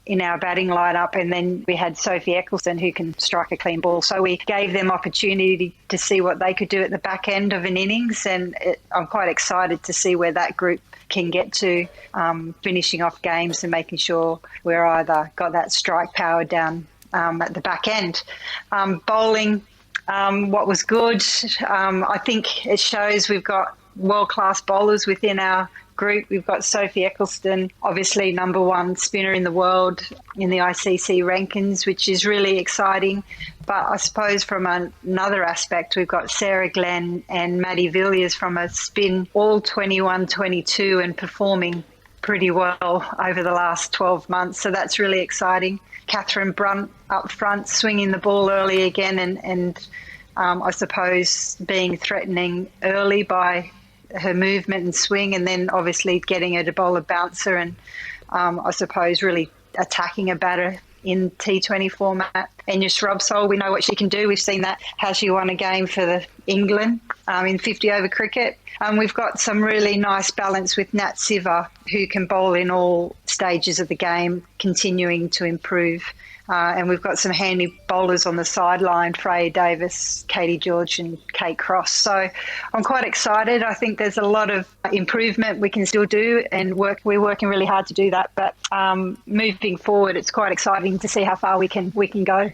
in our batting lineup. And then we had Sophie Eccleston, who can strike a clean ball. So we gave them opportunity to see what they could do at the back end of an innings, and I'm quite excited to see where that group can get to, finishing off games and making sure we're either got that strike power down at the back end. Bowling, what was good, I think it shows we've got world-class bowlers within our group. We've got Sophie Eccleston, obviously number 1 spinner in the world in the ICC rankings, which is really exciting. But I suppose from another aspect, we've got Sarah Glenn and Maddie Villiers from a spin, all 21, 22 and performing pretty well over the last 12 months. So that's really exciting. Catherine Brunt up front, swinging the ball early again, and I suppose being threatening early by her movement and swing, and then obviously getting her to bowl a bouncer and I suppose really attacking a batter in T20 format. Enya Shrubsole, we know what she can do. We've seen that, how she won a game for the England in 50 over cricket. We've got some really nice balance with Nat Siver, who can bowl in all stages of the game, continuing to improve. And we've got some handy bowlers on the sideline, Freya Davis, Katie George and Kate Cross. So I'm quite excited. I think there's a lot of improvement we can still do, and we're working really hard to do that. But moving forward, it's quite exciting to see how far we can go.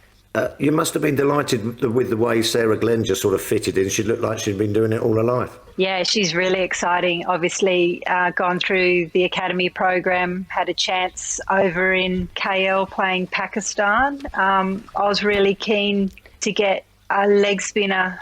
You must have been delighted with the way Sarah Glenn just sort of fitted in. She looked like she'd been doing it all her life. Yeah, she's really exciting. Obviously, gone through the academy program, had a chance over in KL playing Pakistan. I was really keen to get a leg spinner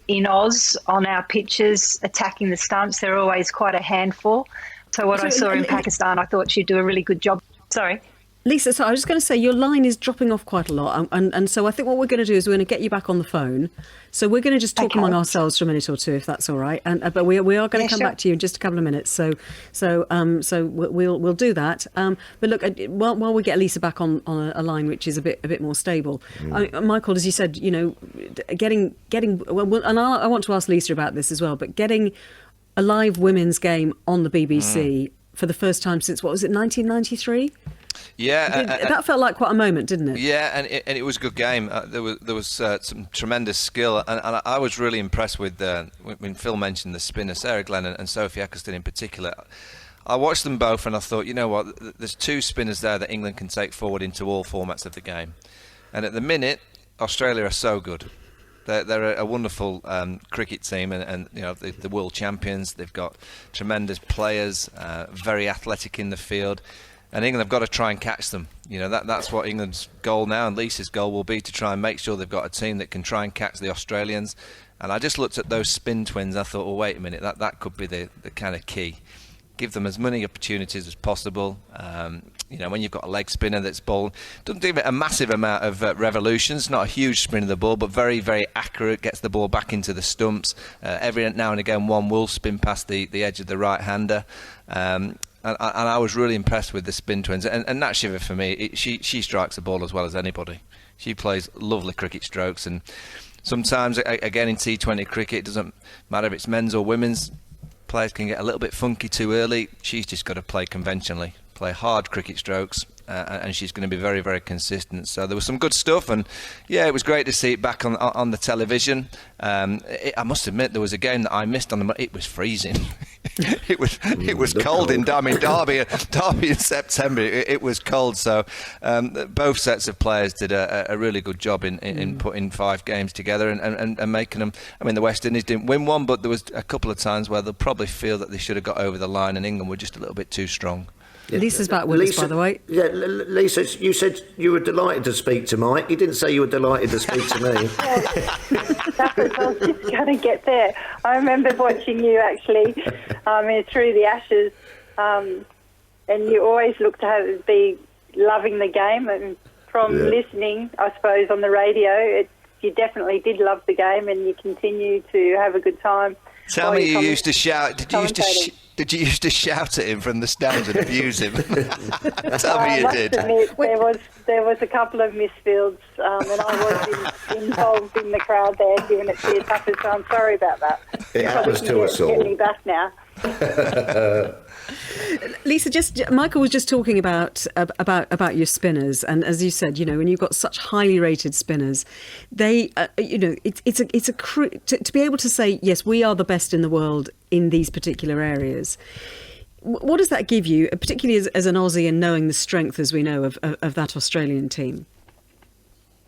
in Oz on our pitches, attacking the stumps. They're always quite a handful. So what I saw in Pakistan, I thought she'd do a really good job. Sorry. Lisa, so I was just going to say your line is dropping off quite a lot, and so I think what we're going to do is we're going to get you back on the phone. So we're going to just talk among ourselves for a minute or two, if that's all right. And but we are going to come back to you in just a couple of minutes. So we'll do that. But look, while we get Lisa back on a line which is a bit more stable, Michael, as you said, you know, getting well, and I want to ask Lisa about this as well. But getting a live women's game on the BBC for the first time since, what was it, 1993? Yeah, that felt like quite a moment, didn't it? Yeah, and it was a good game. There was some tremendous skill, and I was really impressed with when Phil mentioned the spinner, Sarah Glenn and Sophie Eccleston in particular. I watched them both, and I thought, you know what? There's two spinners there that England can take forward into all formats of the game. And at the minute, Australia are so good. They're a wonderful cricket team, and you know the world champions. They've got tremendous players, very athletic in the field. And England have got to try and catch them. You know, that's what England's goal now, and Lisa's goal will be to try and make sure they've got a team that can try and catch the Australians. And I just looked at those spin twins. I thought, well, wait a minute, that could be the kind of key. Give them as many opportunities as possible. You know, when you've got a leg spinner that's ball, doesn't give it a massive amount of revolutions, not a huge spin of the ball, but very, very accurate, gets the ball back into the stumps. Every now and again, one will spin past the edge of the right-hander. And I was really impressed with the spin twins. And Nat Shiver, for me, she strikes the ball as well as anybody. She plays lovely cricket strokes. And sometimes, again, in T20 cricket, it doesn't matter if it's men's or women's. Players can get a little bit funky too early. She's just got to play conventionally, play hard cricket strokes, and she's going to be very, very consistent. So there was some good stuff, and yeah, it was great to see it back on the television. I must admit, there was a game that I missed on it was freezing. It was cold in Derby in September. It was cold, so both sets of players did a really good job in putting 5 games together and making them. I mean, the West Indies didn't win one, but there was a couple of times where they'll probably feel that they should have got over the line, and England were just a little bit too strong. Yeah. Lisa's back with us, by the way. Yeah, Lisa, you said you were delighted to speak to Mike. You didn't say you were delighted to speak to me. I was just going to get there. I remember watching you actually through the Ashes, and you always look to be loving the game. And from listening, I suppose, on the radio, you definitely did love the game, and you continue to have a good time. Tell me, you used to shout. Did you used to shout at him from the stands and abuse him? Tell me you did. Admit, there was a couple of misfields, and I was involved in the crowd there, giving it to you, Tuffers. So I'm sorry about that. It happens to us all. Get me back now. Lisa, Michael was just talking about your spinners, and as you said, you know, when you've got such highly rated spinners, they, you know, to be able to say yes, we are the best in the world in these particular areas. What does that give you, particularly as an Aussie, and knowing the strength, as we know, of that Australian team?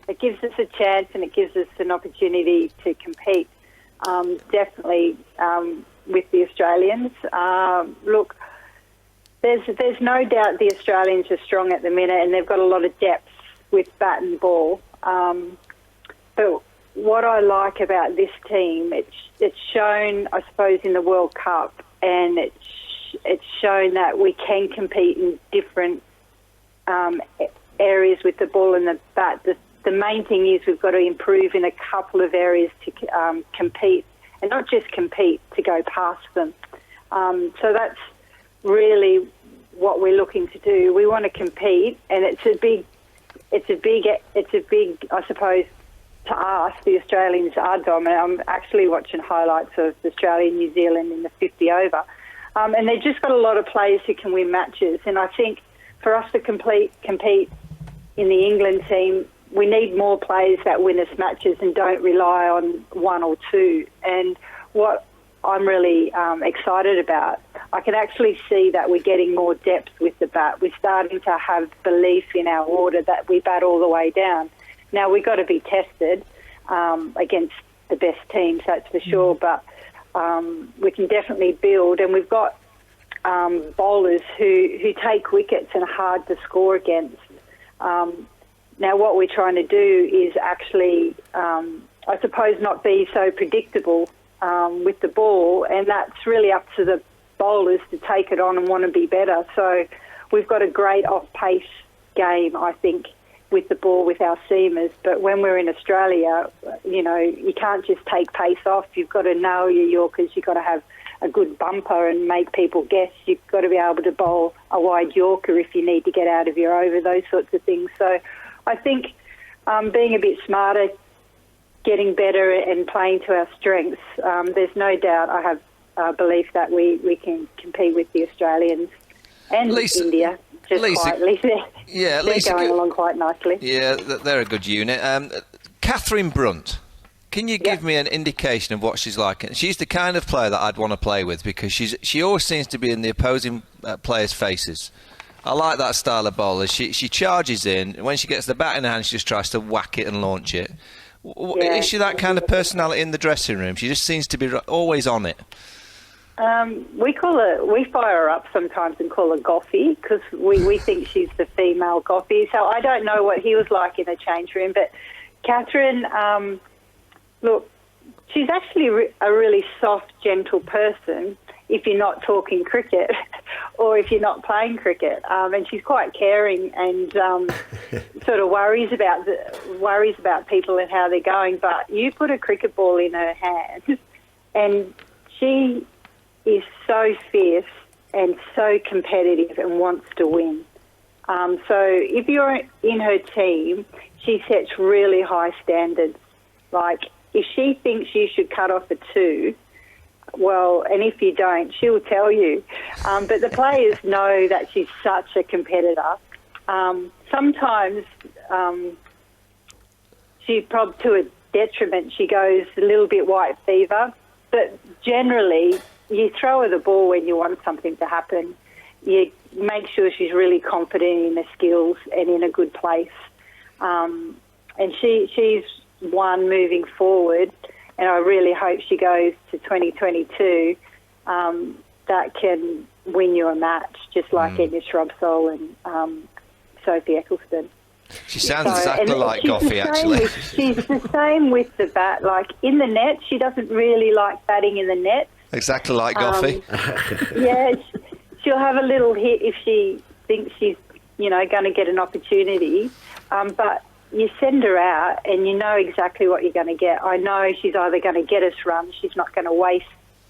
It gives us a chance, and it gives us an opportunity to compete. Definitely. With the Australians. Look, there's no doubt the Australians are strong at the minute, and they've got a lot of depth with bat and ball. But what I like about this team, it's shown, I suppose, in the World Cup, and it's shown that we can compete in different areas with the ball and the bat. The main thing is we've got to improve in a couple of areas to compete. And not just compete, to go past them. So that's really what we're looking to do. We want to compete, and it's a big. I suppose, to us, the Australians are dominant. I'm actually watching highlights of Australia and New Zealand in the 50 over, and they've just got a lot of players who can win matches. And I think for us to compete in the England team, we need more players that win us matches and don't rely on one or two. And what I'm really excited about, I can actually see that we're getting more depth with the bat. We're starting to have belief in our order that we bat all the way down. Now, we've got to be tested against the best teams, that's for sure, but we can definitely build, and we've got bowlers who take wickets and are hard to score against. Now, what we're trying to do is actually, I suppose, not be so predictable with the ball, and that's really up to the bowlers to take it on and want to be better. So we've got a great off-pace game, I think, with the ball with our seamers. But when we're in Australia, you can't just take pace off. You've got to know your Yorkers. You've got to have a good bumper and make people guess. You've got to be able to bowl a wide Yorker if you need to get out of your over, those sorts of things. So I think being a bit smarter, getting better and playing to our strengths, there's no doubt I have belief that we can compete with the Australians and India. Quietly. They're going along quite nicely. Yeah, they're a good unit. Catherine Brunt, can you give me an indication of what she's like? She's the kind of player that I'd want to play with because she always seems to be in the opposing players' faces. I like that style of bowler. She charges in. When she gets the bat in her hand, she just tries to whack it and launch it. Is she that kind of personality in the dressing room? She just seems to be always on it. We fire her up sometimes and call her Goffy because we think she's the female Goffy. So I don't know what he was like in the change room, but Catherine, look, she's actually a really soft, gentle person if you're not talking cricket or if you're not playing cricket. And she's quite caring and sort of worries about people and how they're going. But you put a cricket ball in her hand and she is so fierce and so competitive and wants to win. So if you're in her team, she sets really high standards. Like, if she thinks you should cut off a 2, well, and if you don't, she'll tell you. But the players know that she's such a competitor. Sometimes she probably, to a detriment, she goes a little bit white fever. But generally, you throw her the ball when you want something to happen. You make sure she's really confident in her skills and in a good place. And she's one moving forward, and I really hope she goes to 2022 that can win you a match, just like Edna Shrubsole and Sophie Eccleston. She sounds exactly like Goffy, actually. She's the same with the bat. Like, in the net, she doesn't really like batting in the net. Exactly like Goffy. Yeah, she'll have a little hit if she thinks she's, going to get an opportunity. But you send her out and you know exactly what you're going to get. I know she's either going to get us runs, she's not going to waste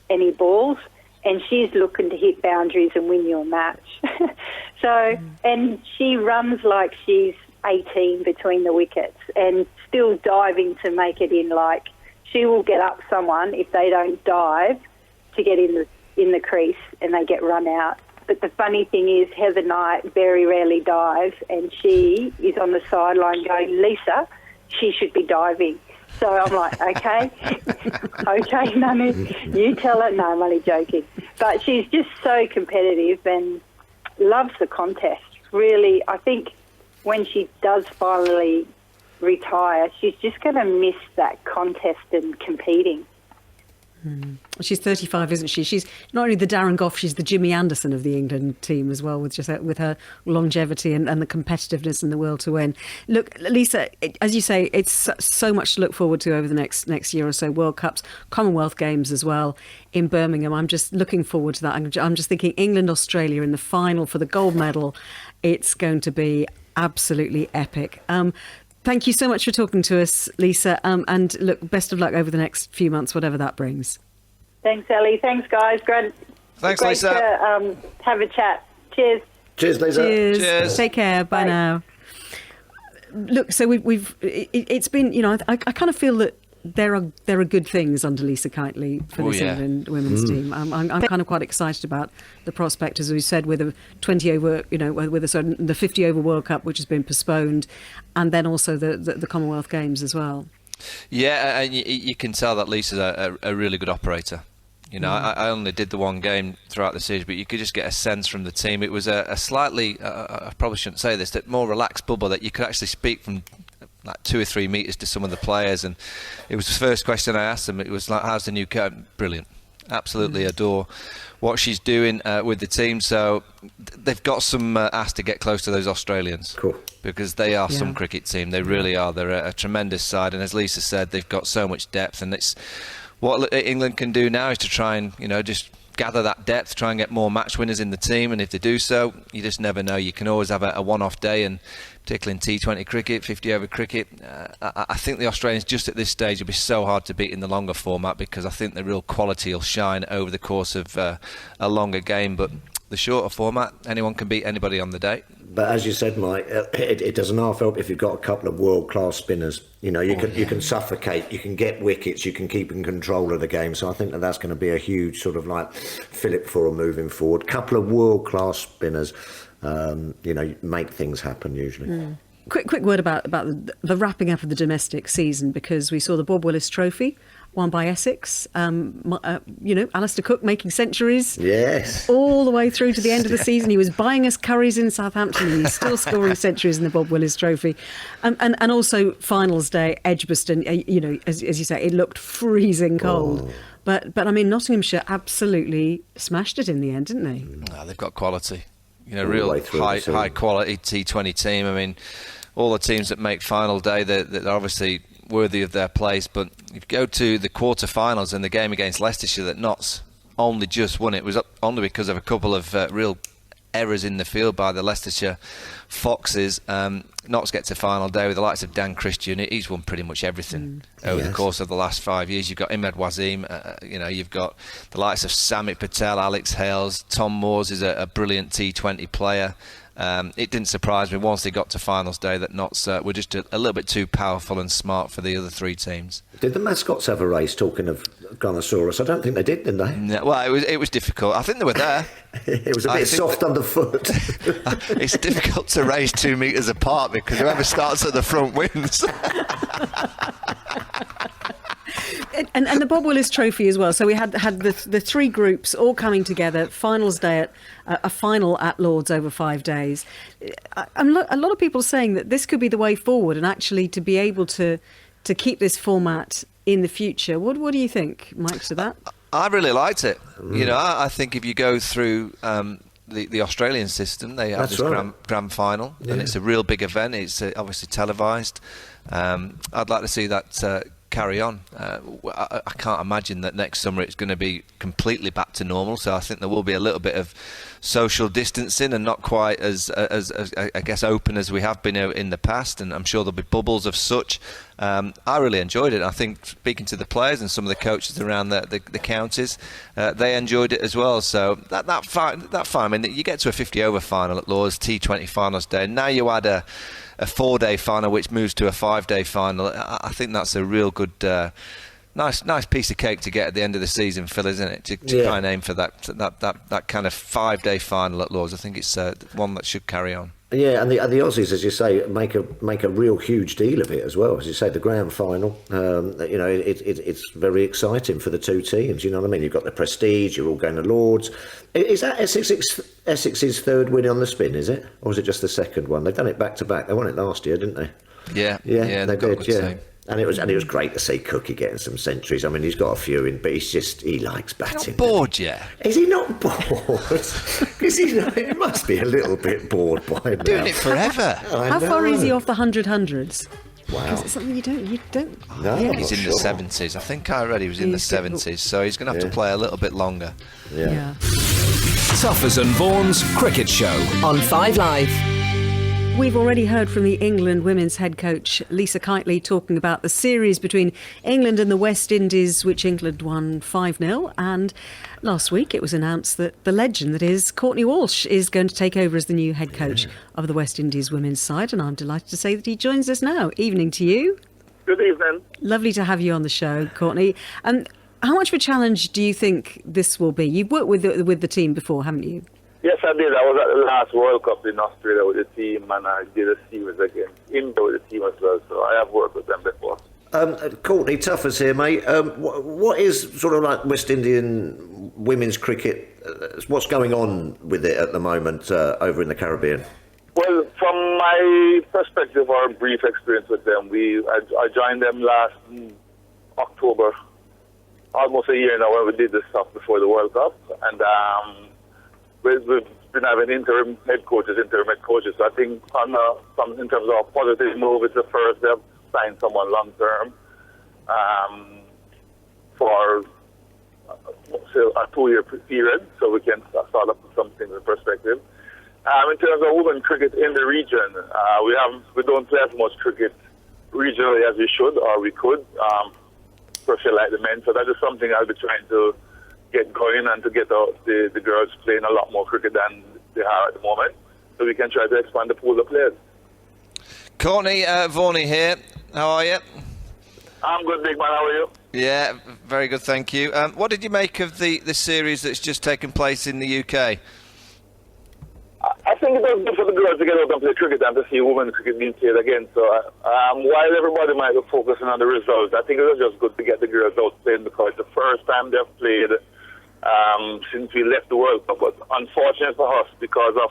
any balls, and she's looking to hit boundaries and win you a match. And she runs like she's 18 between the wickets and still diving to make it in. Like, she will get up someone if they don't dive to get in the crease and they get run out. But the funny thing is, Heather Knight very rarely dives, and she is on the sideline going, Lisa, she should be diving. So I'm like, okay, Nanu, you tell her. No, I'm only joking. But she's just so competitive and loves the contest. Really, I think when she does finally retire, she's just going to miss that contest and competing. She's 35, isn't she? She's not only the Darren Goff, she's the Jimmy Anderson of the England team as well, with her longevity and the competitiveness and the will to win. Look, Lisa, as you say, it's so much to look forward to over the next year or so. World Cups, Commonwealth Games as well in Birmingham. I'm just looking forward to that. I'm just thinking England, Australia in the final for the gold medal. It's going to be absolutely epic. Thank you so much for talking to us, Lisa. And look, best of luck over the next few months, whatever that brings. Thanks, Ellie. Thanks, guys. Great Lisa. To have a chat. Cheers. Cheers, Lisa. Cheers. Take care. Bye now. Look, so it's been, I kind of feel that there are good things under Lisa Keightley for this England women's team. I'm kind of quite excited about the prospect, as we said, with a 20 over, with the 50 over World Cup, which has been postponed, and then also the Commonwealth Games as well. Yeah, and you can tell that Lisa's a really good operator. I only did the one game throughout the series, but you could just get a sense from the team. It was a slightly, I probably shouldn't say this, that more relaxed bubble that you could actually speak from like 2 or 3 metres to some of the players, and it was the first question I asked them. It was like, how's the new coach? Brilliant. Absolutely adore what she's doing with the team. So they've got some ask to get close to those Australians. Cool. Because they are some cricket team. They really are. They're a tremendous side, and as Lisa said, they've got so much depth, and it's what England can do now is to try and, just gather that depth, try and get more match winners in the team, and if they do so, you just never know. You can always have a one-off day, and particularly in T20 cricket, 50-over cricket, I think the Australians just at this stage will be so hard to beat in the longer format, because I think the real quality will shine over the course of a longer game. But the shorter format, anyone can beat anybody on the day. But as you said, Mike, it doesn't half help if you've got a couple of world-class spinners. You can suffocate, you can get wickets, you can keep in control of the game. So I think that's going to be a huge sort of like fillip for them moving forward. Couple of world-class spinners, make things happen usually. Quick word about the wrapping up of the domestic season, because we saw the Bob Willis Trophy won by Essex. Alistair Cook making centuries. Yes. All the way through to the end of the season. He was buying us curries in Southampton, and he's still scoring centuries in the Bob Willis Trophy. And also finals day, Edgbaston. As you say, it looked freezing cold. Oh. But I mean, Nottinghamshire absolutely smashed it in the end, didn't they? They've got quality. Real high quality T20 team. I mean, all the teams that make final day, they're obviously worthy of their place. But if you go to the quarter-finals and the game against Leicestershire that Notts only just won, it was only because of a couple of real errors in the field by the Leicestershire Foxes. Notts get to final day with the likes of Dan Christian. He's won pretty much everything over the course of the last 5 years. You've got Imad Wasim, you've got the likes of Samit Patel, Alex Hales, Tom Moores is a brilliant T20 player. It didn't surprise me once they got to finals day that Notts were just a little bit too powerful and smart for the other three teams. Did the mascots have a race, talking of Gunnosaurus? I don't think they did they? No, well, it was difficult. I think they were there. It was a bit soft underfoot. It's difficult to race 2 metres apart, because whoever starts at the front wins. And the Bob Willis Trophy as well. So we had the three groups all coming together. Finals day at a final at Lord's over 5 days. A lot of people saying that this could be the way forward, and actually to be able to keep this format in the future. What do you think, Mike, to that? I really liked it. I think if you go through the Australian system, they have this grand final, and it's a real big event. It's obviously televised. I'd like to see that carry on. I can't imagine that next summer it's going to be completely back to normal, so I think there will be a little bit of social distancing and not quite as I guess open as we have been in the past, and I'm sure there'll be bubbles of such. I really enjoyed it. I think speaking to the players and some of the coaches around the counties, they enjoyed it as well. So that fine. I mean, you get to a 50-over final at Lord's, T20 finals day, and now you add a 4-day final which moves to a 5-day final. I think that's a real good nice piece of cake to get at the end of the season, Phil, isn't it? To try and aim for that kind of 5-day final at Lord's. I think it's one that should carry on. Yeah, and the Aussies, as you say, make a real huge deal of it as well. As you say, the grand final, it's very exciting for the two teams. You know what I mean? You've got the prestige. You're all going to Lord's. Is that Essex's third win on the spin? Is it, or was it just the second one? They've done it back to back. They won it last year, didn't they? Yeah, they did. Yeah. And it was great to see Cookie getting some centuries. I mean, he's got a few in, but he likes batting. Not bored yet? Is he not bored? Because he must be a little bit bored by now. Doing it forever. How far is he off the 100-hundreds? Wow. Because it's something you don't. No, yeah. He's in the 70s. I think I read he was in the 70s, so he's going to have to play a little bit longer. Yeah. Tuffers and Vaughan's Cricket Show on 5 Live. We've already heard from the England women's head coach, Lisa Kiteley, talking about the series between England and the West Indies, which England won 5-0. And last week it was announced that the legend that is Courtney Walsh is going to take over as the new head coach of the West Indies women's side. And I'm delighted to say that he joins us now. Evening to you. Good evening. Lovely to have you on the show, Courtney. How much of a challenge do you think this will be? You've worked with the team before, haven't you? Yes, I did. I was at the last World Cup in Australia with the team, and I did a series against India with the team as well, so I have worked with them before. Courtney, Tuffers here, mate. What is sort of like West Indian women's cricket? What's going on with it at the moment over in the Caribbean? Well, from my perspective or brief experience with them, I joined them last October, almost a year now when we did this stuff before the World Cup. And we've been having interim head coaches. So I think in terms of a positive move, it's the first they've signed someone long term for a 2-year period, so we can start up some things in perspective. In terms of women cricket in the region, we don't play as much cricket regionally as we should or we could, especially like the men. So that is something I'll be trying to get going and to get the girls playing a lot more cricket than they are at the moment, so we can try to expand the pool of players. Courtney Vaughan here. How are you? I'm good, big man. How are you? Yeah, very good, thank you. What did you make of the series that's just taken place in the UK? I think it was good for the girls to get out and play cricket and to see women's cricket being played again. So while everybody might be focusing on the results, I think it was just good to get the girls out playing, because the first time they've played since we left the World Cup. But unfortunate for us, because of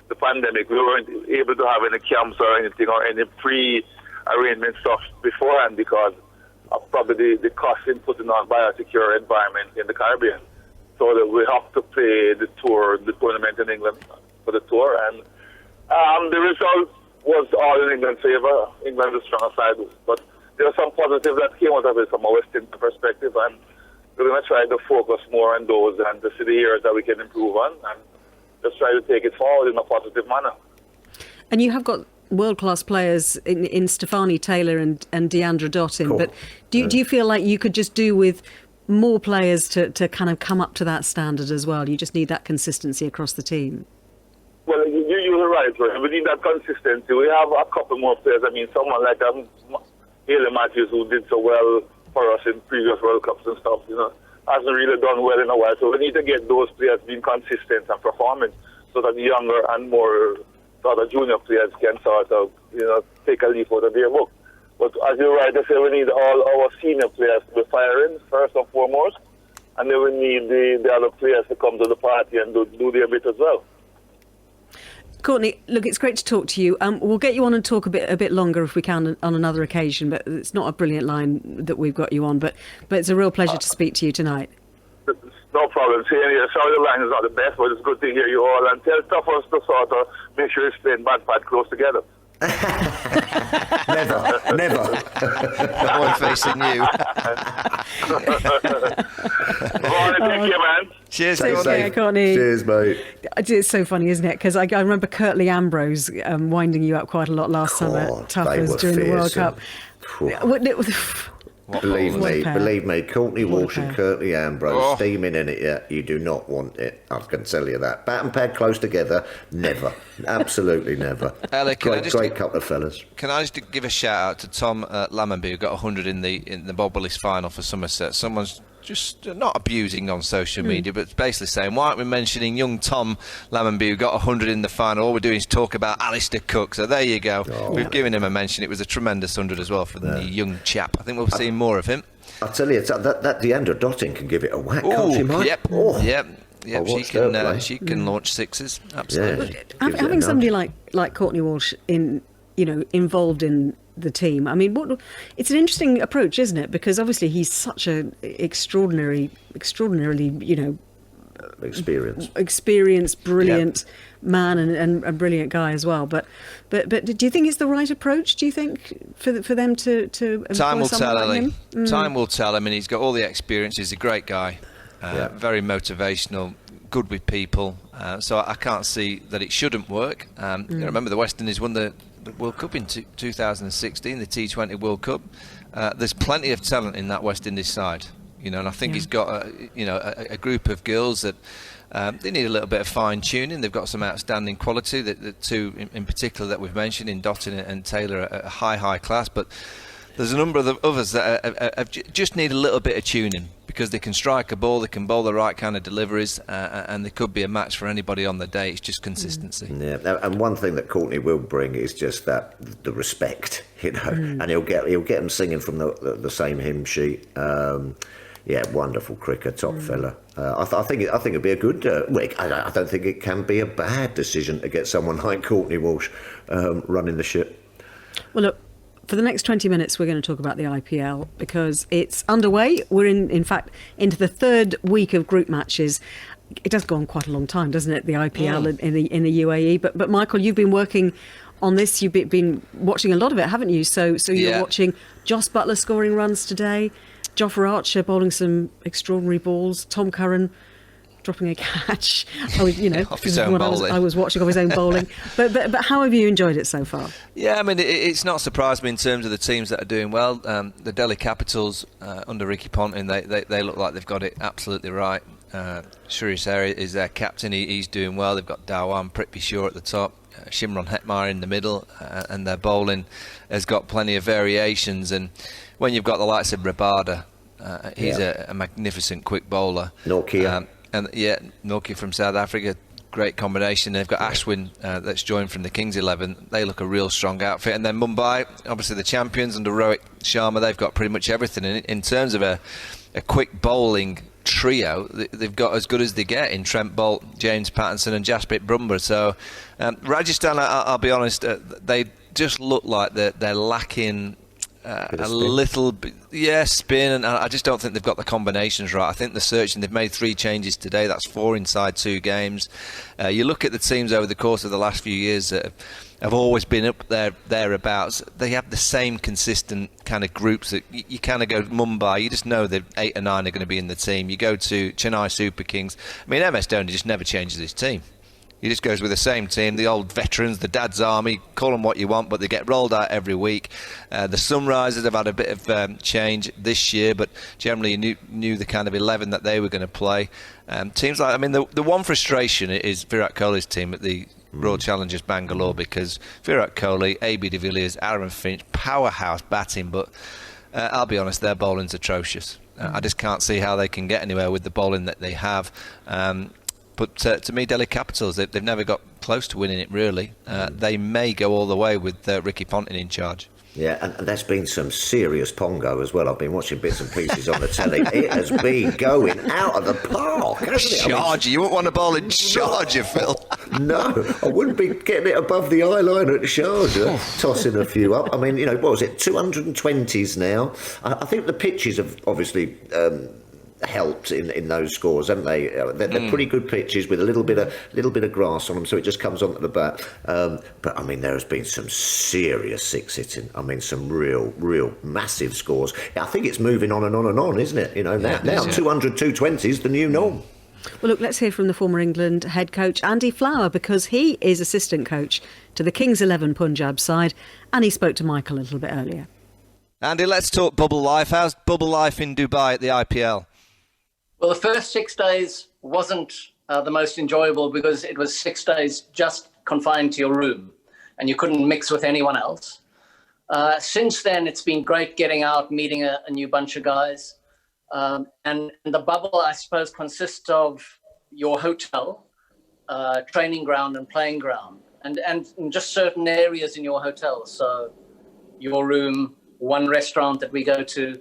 the pandemic, we weren't able to have any camps or anything or any pre-arrangement stuff beforehand because of probably the cost in putting on biosecure environment in the Caribbean. So that we have to play the tournament in England for the tour, and the result was all in England's favour. England was stronger side, but there are some positives that came out of it from a West Indian perspective, and we're going to try to focus more on those and to see the areas that we can improve on, and just try to take it forward in a positive manner. And you have got world-class players in Stefani Taylor and Deandra Dottin, cool. But do you feel like you could just do with more players to kind of come up to that standard as well? You just need that consistency across the team. Well, you're right. We need that consistency. We have a couple more players. I mean, someone like Haley Matthews, who did so well for us in previous World Cups and stuff, hasn't really done well in a while. So we need to get those players being consistent and performing, so that the younger and more sort of junior players can sort of, take a leaf out of their book. But as you're right to say, we need all our senior players to be firing first and foremost, and then we need the other players to come to the party and do their bit as well. Courtney, look, it's great to talk to you. We'll get you on and talk a bit longer if we can on another occasion, but it's not a brilliant line that we've got you on, but it's a real pleasure to speak to you tonight. No problem. Sorry the line is not the best, but it's good to hear you all, and tell Tuffers to sort of make sure it's playing bad close together. Never. One facing you. Take care, man. Cheers, Courtney. Cheers, mate. It's so funny, isn't it? Because I remember Curtly Ambrose winding you up quite a lot last summer at Tuffers during the World Cup. Believe me, Courtney Walsh and Curtly Ambrose steaming in it yet. You do not want it. I can tell you that. Bat and pad close together, never. Absolutely never. Ellie, great couple of fellas. Can I just give a shout out to Tom Lammonby, who got 100 in the Bob Willis final for Somerset. Someone's just not abusing on social media, but basically saying, why aren't we mentioning young Tom Lammonby, who got 100 in the final? All we're doing is talk about Alistair Cook. So there you go. We've given him a mention. It was a tremendous 100 as well for the young chap. I think we'll see more of him. I'll tell you, that Deandra Dottin can give it a whack, can't she, Mike? Yep. She can launch sixes. Absolutely. Yeah, having somebody like Courtney Walsh involved in the team. I mean, it's an interesting approach, isn't it? Because obviously he's such an extraordinarily, experienced, brilliant man and brilliant guy as well. But do you think it's the right approach? Do you think for them to time will tell, Ellie? Time will tell. I mean, he's got all the experience. He's a great guy, very motivational, good with people. So I can't see that it shouldn't work. Remember, the West Indies won the World Cup in 2016, the T20 World Cup. There's plenty of talent in that West Indies side, and I think he's got a group of girls that they need a little bit of fine tuning. They've got some outstanding quality. The two in particular that we've mentioned in Dottin and Taylor are high class, but there's a number of the others that just need a little bit of tuning, because they can strike a ball, they can bowl the right kind of deliveries, and they could be a match for anybody on the day. It's just consistency. Yeah, and one thing that Courtney will bring is just the respect, and he'll get them singing from the same hymn sheet. Yeah, wonderful cricket, top fella. I think it'd be a good week. I don't think it can be a bad decision to get someone like Courtney Walsh running the ship. Well, look, for the next 20 minutes, we're going to talk about the IPL because it's underway. We're in fact, into the third week of group matches. It does go on quite a long time, doesn't it? The IPL in the UAE. But Michael, you've been working on this. You've been watching a lot of it, haven't you? So you're watching Jos Buttler scoring runs today, Jofra Archer bowling some extraordinary balls, Tom Curran dropping a catch. Off his own bowling. I was watching off his own bowling. But how have you enjoyed it so far? Yeah, I mean, it's not surprised me in terms of the teams that are doing well. The Delhi Capitals under Ricky Ponting, they look like they've got it absolutely right. Suresh Iyer is their captain. He's doing well. They've got Dhawan, Prithvi Shaw at the top, Shimron Hetmyer in the middle, and their bowling has got plenty of variations. And when you've got the likes of Rabada, he's a magnificent quick bowler. Nokia. Nokia from South Africa, great combination. They've got Ashwin that's joined from the Kings 11. They look a real strong outfit. And then Mumbai, obviously the champions under Rohit Sharma, they've got pretty much everything in terms of a quick bowling trio. They've got as good as they get in Trent Bolt, James Pattinson and Jasprit Bumrah. So Rajasthan, I'll be honest, they just look like they're lacking a little bit, spin, and I just don't think they've got the combinations right. I think they're searching. They've made 3 changes today. That's 4 inside 2 games. You look at the teams over the course of the last few years that have always been up there thereabouts. They have the same consistent kind of groups that you kind of go Mumbai. You just know that 8 or 9 are going to be in the team. You go to Chennai Super Kings. I mean, MS Dhoni just never changes his team. He just goes with the same team, the old veterans, the dad's army, call them what you want, but they get rolled out every week. The Sunrisers have had a bit of change this year, but generally you knew the kind of 11 that they were going to play. Teams like, I mean, the one frustration is Virat Kohli's team at the Royal Challengers Bangalore, because Virat Kohli, AB de Villiers, Aaron Finch, powerhouse batting, but I'll be honest, their bowling's atrocious. I just can't see how they can get anywhere with the bowling that they have. But to me, Delhi Capitals, they've never got close to winning it, really. They may go all the way with Ricky Ponting in charge. Yeah, and there's been some serious pongo as well. I've been watching bits and pieces on the telly. It has been going out of the park, hasn't it? Sharjah, you wouldn't want to bowl in Sharjah, Phil. No, I wouldn't be getting it above the eye line at Sharjah, tossing a few up. I mean, what was it, 220s now? I think the pitches have obviously helped in those scores, haven't they? They're pretty good pitches with a little bit of grass on them, so it just comes onto the bat. But I mean, there has been some serious six hitting. I mean, some real massive scores. I think it's moving on and on and on, isn't it? Now 200, 220 is the new norm. Well, look, let's hear from the former England head coach Andy Flower, because he is assistant coach to the Kings 11 Punjab side, and he spoke to Michael a little bit earlier. Andy, let's talk bubble life. How's bubble life in Dubai at the IPL? Well, the first 6 days wasn't the most enjoyable because it was 6 days just confined to your room and you couldn't mix with anyone else. Since then, it's been great getting out, meeting a new bunch of guys. And the bubble, I suppose, consists of your hotel, training ground and playing ground, and just certain areas in your hotel. So your room, one restaurant that we go to,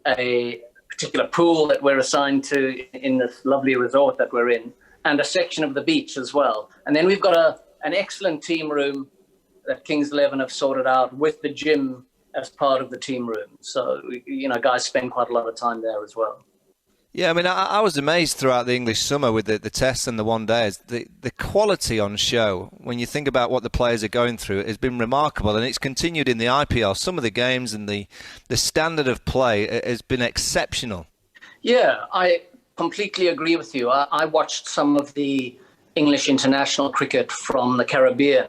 a particular pool that we're assigned to in this lovely resort that we're in, and a section of the beach as well. And then we've got an excellent team room that Kings 11 have sorted out with the gym as part of the team room. So, guys spend quite a lot of time there as well. Yeah, I mean, I was amazed throughout the English summer with the tests and the one days. The quality on show, when you think about what the players are going through, has been remarkable, and it's continued in the IPL. Some of the games and the standard of play has been exceptional. Yeah, I completely agree with you. I watched some of the English international cricket from the Caribbean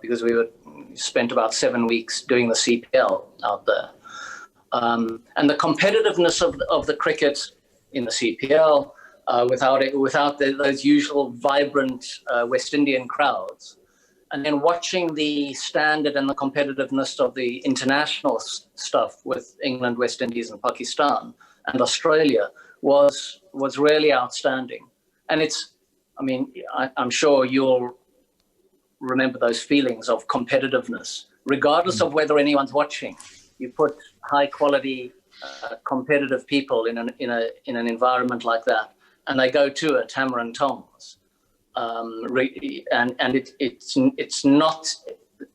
because we spent about 7 weeks doing the CPL out there. And the competitiveness of the cricket in the CPL, without those usual vibrant West Indian crowds, and then watching the standard and the competitiveness of the international stuff with England, West Indies, and Pakistan and Australia was really outstanding. And I'm sure you'll remember those feelings of competitiveness, regardless of whether anyone's watching. You put high quality competitive people in an environment like that, and they go to it hammer and tongs. It's not,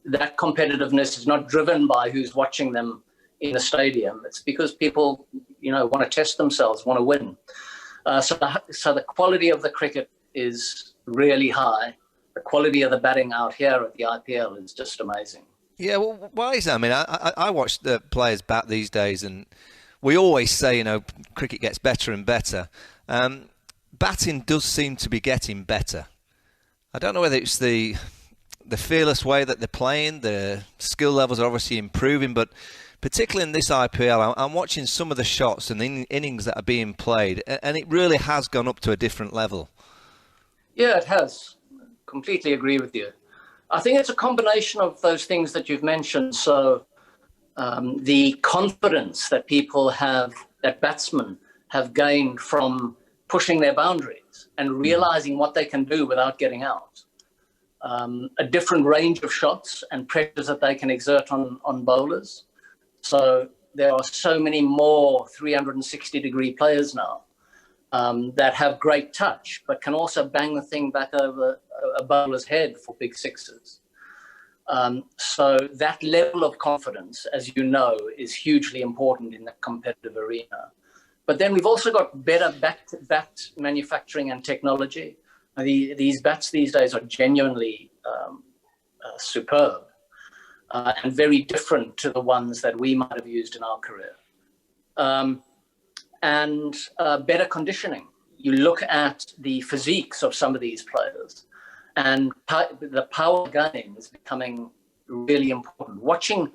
that competitiveness is not driven by who's watching them in the stadium. It's because people, want to test themselves, want to win. So the quality of the cricket is really high. The quality of the batting out here at the IPL is just amazing. Yeah, well, why is that? I mean, I watch the players bat these days, and we always say, cricket gets better and better. Batting does seem to be getting better. I don't know whether it's the fearless way that they're playing, the skill levels are obviously improving, but particularly in this IPL, I'm watching some of the shots and the innings that are being played, and it really has gone up to a different level. Yeah, it has. Completely agree with you. I think it's a combination of those things that you've mentioned. So the confidence that people have, that batsmen have gained from pushing their boundaries and realizing what they can do without getting out. A different range of shots and pressures that they can exert on bowlers. So there are so many more 360-degree players now that have great touch, but can also bang the thing back over a bowler's head for big sixes. So that level of confidence, as you know, is hugely important in the competitive arena. But then we've also got better bat manufacturing and technology. These bats these days are genuinely superb and very different to the ones that we might have used in our career. And better conditioning. You look at the physiques of some of these players, and the power game is becoming really important. Watching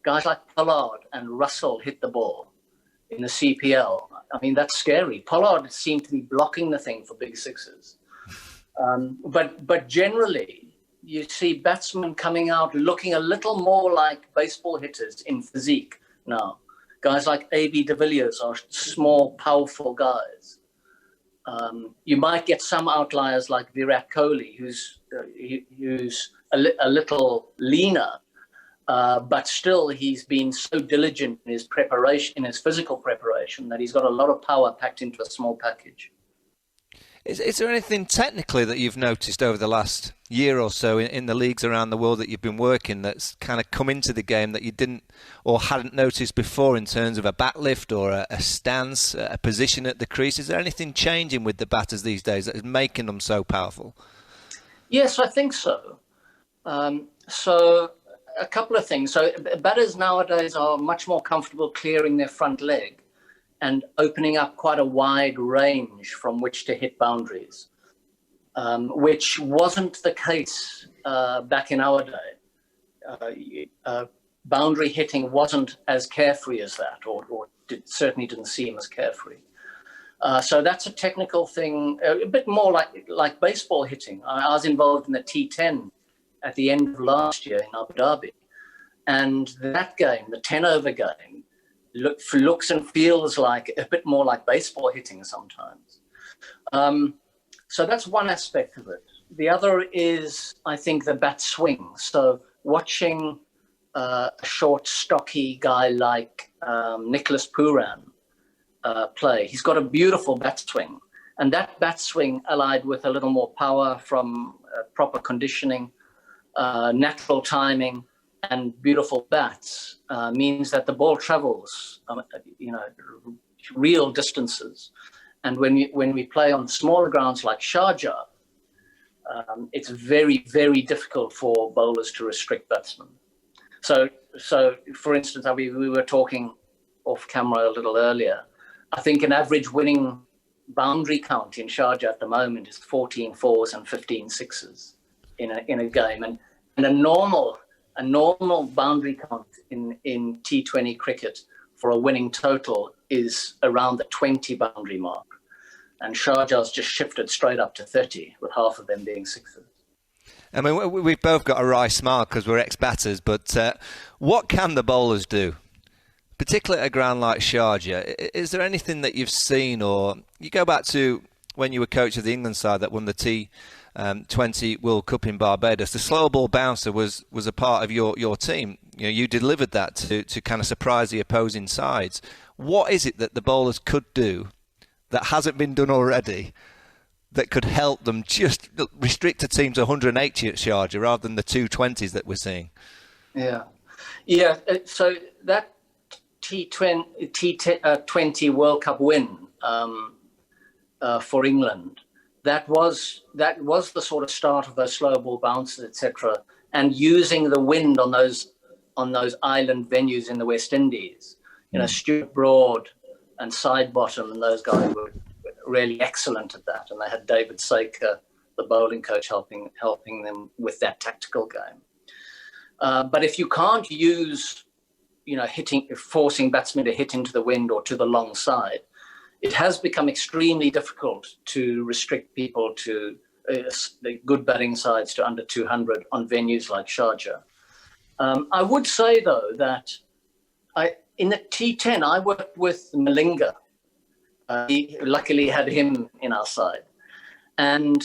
guys like Pollard and Russell hit the ball in the CPL, I mean, that's scary. Pollard seemed to be blocking the thing for big sixes. But generally, you see batsmen coming out looking a little more like baseball hitters in physique now. Guys like A.B. de Villiers are small, powerful guys. You might get some outliers like Virat Kohli, who's a little leaner, but still he's been so diligent in his preparation, in his physical preparation, that he's got a lot of power packed into a small package. Is there anything technically that you've noticed over the last year or so in the leagues around the world that you've been working that's kind of come into the game that you didn't or hadn't noticed before in terms of a bat lift or a stance, a position at the crease? Is there anything changing with the batters these days that is making them so powerful? Yes, I think so. So a couple of things. So batters nowadays are much more comfortable clearing their front leg and opening up quite a wide range from which to hit boundaries, which wasn't the case back in our day. Boundary hitting wasn't as carefree as that, or certainly didn't seem as carefree. So that's a technical thing, a bit more like baseball hitting. I was involved in the T10 at the end of last year in Abu Dhabi. And that game, the 10-over game, looks and feels like a bit more like baseball hitting sometimes. So that's one aspect of it. The other is, I think, the bat swing. So watching a short, stocky guy like Nicholas Pooran play, he's got a beautiful bat swing. And that bat swing, allied with a little more power from proper conditioning, natural timing, and beautiful bats, means that the ball travels, real distances. And when we play on smaller grounds like Sharjah, it's very, very difficult for bowlers to restrict batsmen. So for instance, we were talking off camera a little earlier. I think an average winning boundary count in Sharjah at the moment is 14 fours and 15 sixes in a game, and a normal boundary count in T20 cricket for a winning total is around the 20 boundary mark. And Sharjah's just shifted straight up to 30, with half of them being sixes. I mean, we've both got a wry smile because we're ex-batters, but what can the bowlers do? Particularly at a ground like Sharjah, is there anything that you've seen, or you go back to when you were coach of the England side that won the T20 World Cup in Barbados, the slow ball bouncer was a part of your team. you delivered that to kind of surprise the opposing sides. What is it that the bowlers could do that hasn't been done already that could help them just restrict a team to 180 at Sharjah rather than the 220s that we're seeing? Yeah. So that T20 World Cup win for England, that was the sort of start of those slow ball bounces, etc. And using the wind on those island venues in the West Indies, Stuart Broad and Sidebottom and those guys were really excellent at that, and they had David Saker, the bowling coach, helping them with that tactical game. But if you can't use, forcing batsmen to hit into the wind or to the long side, it has become extremely difficult to restrict people to the good batting sides to under 200 on venues like Sharjah. I would say, though, that in the T10, I worked with Malinga. We luckily had him in our side. And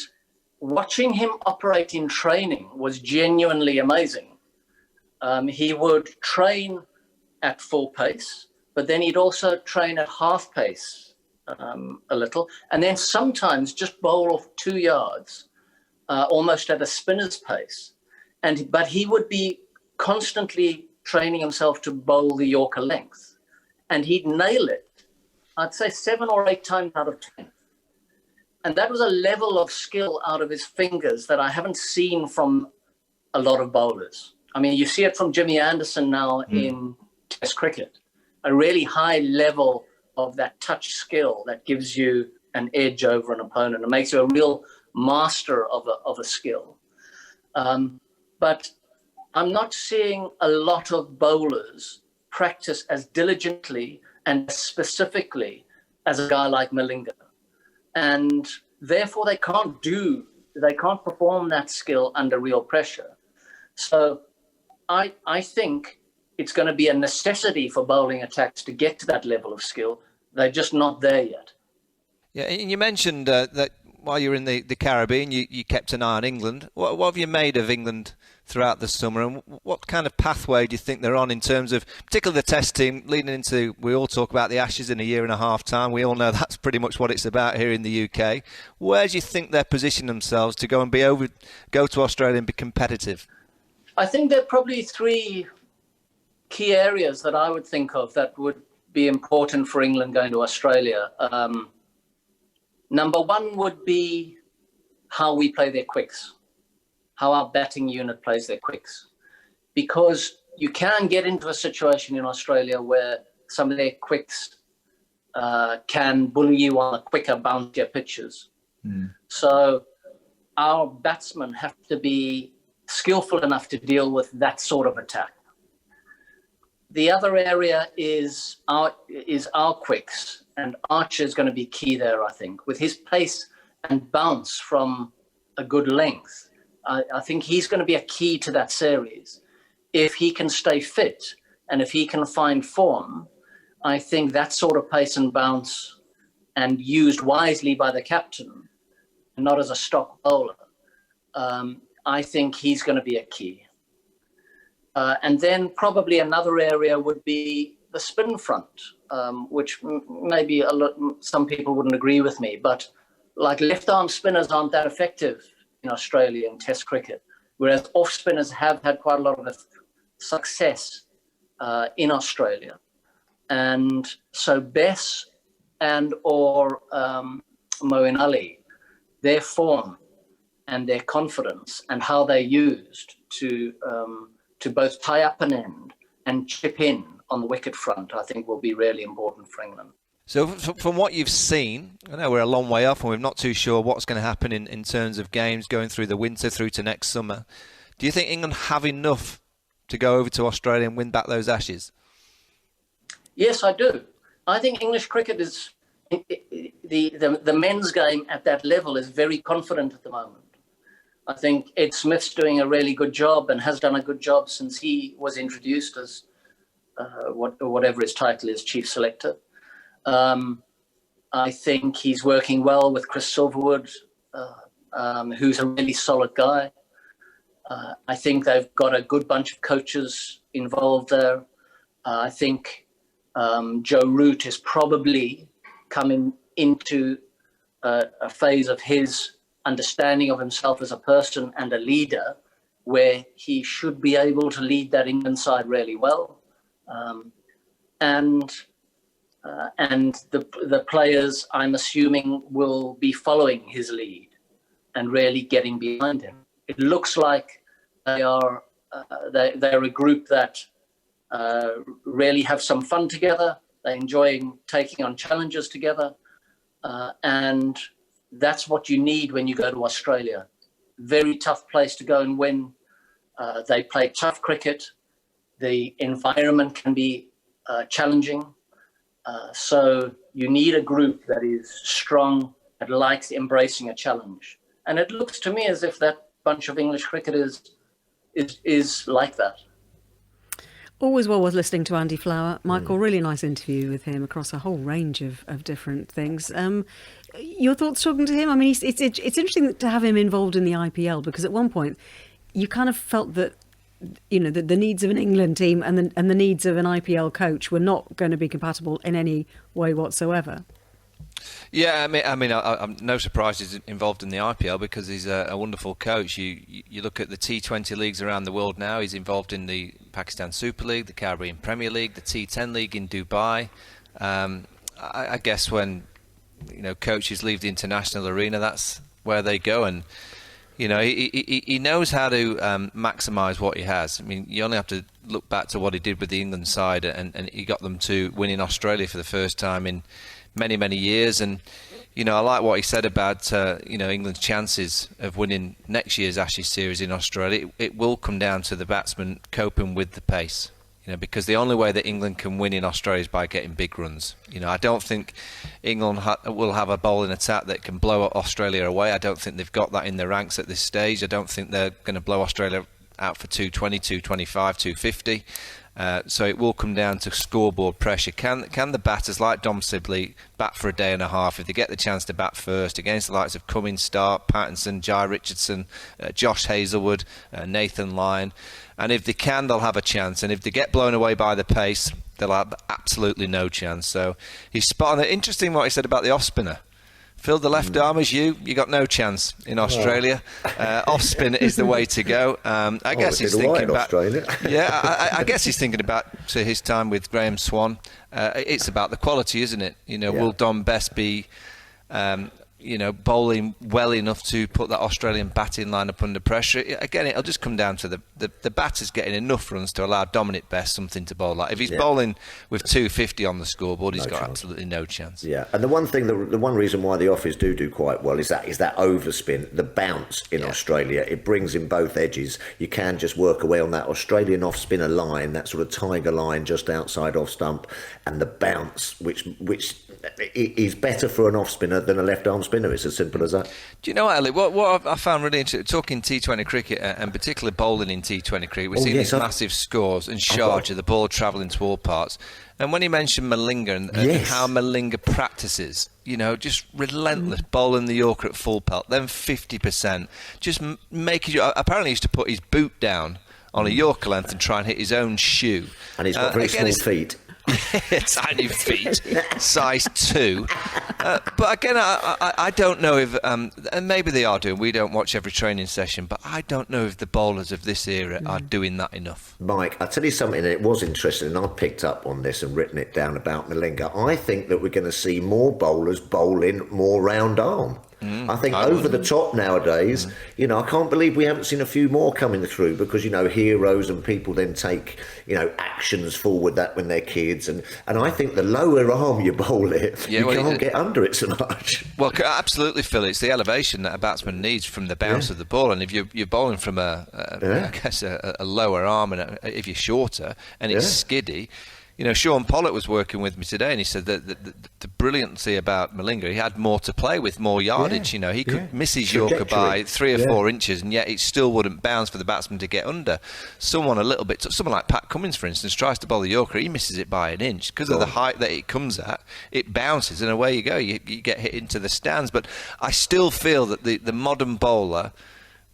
watching him operate in training was genuinely amazing. He would train at full pace, but then he'd also train at half pace a little, and then sometimes just bowl off 2 yards, almost at a spinner's pace. But he would be constantly training himself to bowl the Yorker length, and he'd nail it, I'd say 7 or 8 times out of 10. And that was a level of skill out of his fingers that I haven't seen from a lot of bowlers. I mean, you see it from Jimmy Anderson now in Test cricket, a really high level of that touch skill that gives you an edge over an opponent and makes you a real master of a skill. But I'm not seeing a lot of bowlers practice as diligently and specifically as a guy like Malinga. And therefore they can't perform that skill under real pressure. So I think it's going to be a necessity for bowling attacks to get to that level of skill. They're just not there yet. Yeah, and you mentioned that while you were in the Caribbean, you kept an eye on England. What have you made of England throughout the summer, and what kind of pathway do you think they're on in terms of, particularly the Test team, leading into, we all talk about the Ashes in a year and a half time. We all know that's pretty much what it's about here in the UK. Where do you think they're positioning themselves to go to Australia and be competitive? I think there are probably 3 key areas that I would think of that would be important for England going to Australia. Number 1 would be how we play their quicks, how our batting unit plays their quicks. Because you can get into a situation in Australia where some of their quicks can bully you on the quicker, bouncier pitches. So our batsmen have to be skillful enough to deal with that sort of attack. The other area is our quicks, and Archer's going to be key there, I think. With his pace and bounce from a good length, I think he's going to be a key to that series. If he can stay fit and if he can find form, I think that sort of pace and bounce, and used wisely by the captain, and not as a stock bowler, I think he's going to be a key. And then probably another area would be the spin front, which maybe some people wouldn't agree with me, but like left-arm spinners aren't that effective in Australia in Test cricket, whereas off spinners have had quite a lot of success in Australia. And so Bess and or Moeen Ali, their form and their confidence and how they're used to both tie up an end and chip in on the wicket front, I think will be really important for England. So from what you've seen, I know we're a long way off and we're not too sure what's going to happen in terms of games going through the winter through to next summer. Do you think England have enough to go over to Australia and win back those Ashes? Yes, I do. I think English cricket is, the men's game at that level is very confident at the moment. I think Ed Smith's doing a really good job and has done a good job since he was introduced as whatever his title is, chief selector. I think he's working well with Chris Silverwood, who's a really solid guy. I think they've got a good bunch of coaches involved there. I think Joe Root is probably coming into a phase of his understanding of himself as a person and a leader where he should be able to lead that England side really well. And the players, I'm assuming, will be following his lead and really getting behind him. It looks like they're a group that really have some fun together. They're enjoying taking on challenges together. And that's what you need when you go to Australia. Very tough place to go and win. They play tough cricket. The environment can be challenging. So you need a group that is strong, that likes embracing a challenge. And it looks to me as if that bunch of English cricketers is like that. Always well worth listening to Andy Flower. Michael, really nice interview with him across a whole range of different things. Your thoughts talking to him? I mean, it's interesting to have him involved in the IPL, because at one point you kind of felt that, you know, the needs of an England team and the needs of an IPL coach were not going to be compatible in any way whatsoever. Yeah, I'm no surprise he's involved in the IPL because he's a wonderful coach. You look at the T20 leagues around the world now. He's involved in the Pakistan Super League, the Caribbean Premier League, the T10 League in Dubai. I guess when coaches leave the international arena, that's where they go, and he knows how to maximise what he has. I mean, you only have to look back to what he did with the England side, and he got them to win in Australia for the first time in many years. And I like what he said about England's chances of winning next year's Ashes series in Australia. It will come down to the batsmen coping with the pace, because the only way that England can win in Australia is by getting big runs. I don't think England will have a bowling attack that can blow Australia away. I don't think they've got that in their ranks at this stage. I don't think they're going to blow Australia out for 220, 225, 250. So it will come down to scoreboard pressure. Can the batters like Dom Sibley bat for a day and a half if they get the chance to bat first against the likes of Cummins, Stark, Pattinson, Jai Richardson, Josh Hazlewood, Nathan Lyon? And if they can, they'll have a chance. And if they get blown away by the pace, they'll have absolutely no chance. So he's spot on. Interesting what he said about the off-spinner. Phil, the left armers, you got no chance in Australia. Off spin is the way to go. I guess he's thinking about. I guess he's thinking about to his time with Graham Swan. It's about the quality, isn't it? Will Dom Best be, bowling well enough to put that Australian batting lineup under pressure? Again, it'll just come down to the batters getting enough runs to allow Dominic Best something to bowl like. If he's bowling with 250 on the scoreboard, he's got absolutely no chance. Yeah, and the one reason why the offers do quite well is that overspin, the bounce in Australia. It brings in both edges. You can just work away on that Australian off-spinner line, that sort of tiger line just outside off stump, and the bounce, which is better for an off-spinner than a left-arm spinner. It's as simple as that. Do you know, Ali, what I found really interesting, talking T20 cricket and particularly bowling in T20 cricket, we've seen these massive scores and Sharjah, the ball travelling to all parts. And when he mentioned Malinga and how Malinga practices, just relentless, bowling the Yorker at full pelt, then 50%, just making sure, apparently he used to put his boot down on a Yorker length and try and hit his own shoe. And he's got very small feet. Tiny feet, size 2. But again, I don't know if, and maybe they are doing, we don't watch every training session, but I don't know if the bowlers of this era are doing that enough. Mike, I'll tell you something, and it was interesting, and I picked up on this and written it down about Malinga. I think that we're going to see more bowlers bowling more round arm. I think over the top nowadays, I can't believe we haven't seen a few more coming through because, heroes and people then take, actions forward that when they're kids. And I think the lower arm you bowl it, you can't get under it so much. Well, absolutely, Phil. It's the elevation that a batsman needs from the bounce of the ball. And if you're bowling from a lower arm and if you're shorter and it's skiddy, Sean Pollock was working with me today and he said that the brilliancy about Malinga, he had more to play with, more yardage. He could miss his Yorker by 3 or 4 inches and yet it still wouldn't bounce for the batsman to get under. Someone like Pat Cummins, for instance, tries to bowl the Yorker, he misses it by an inch. Because of the height that it comes at, it bounces and away you go. You get hit into the stands. But I still feel that the modern bowler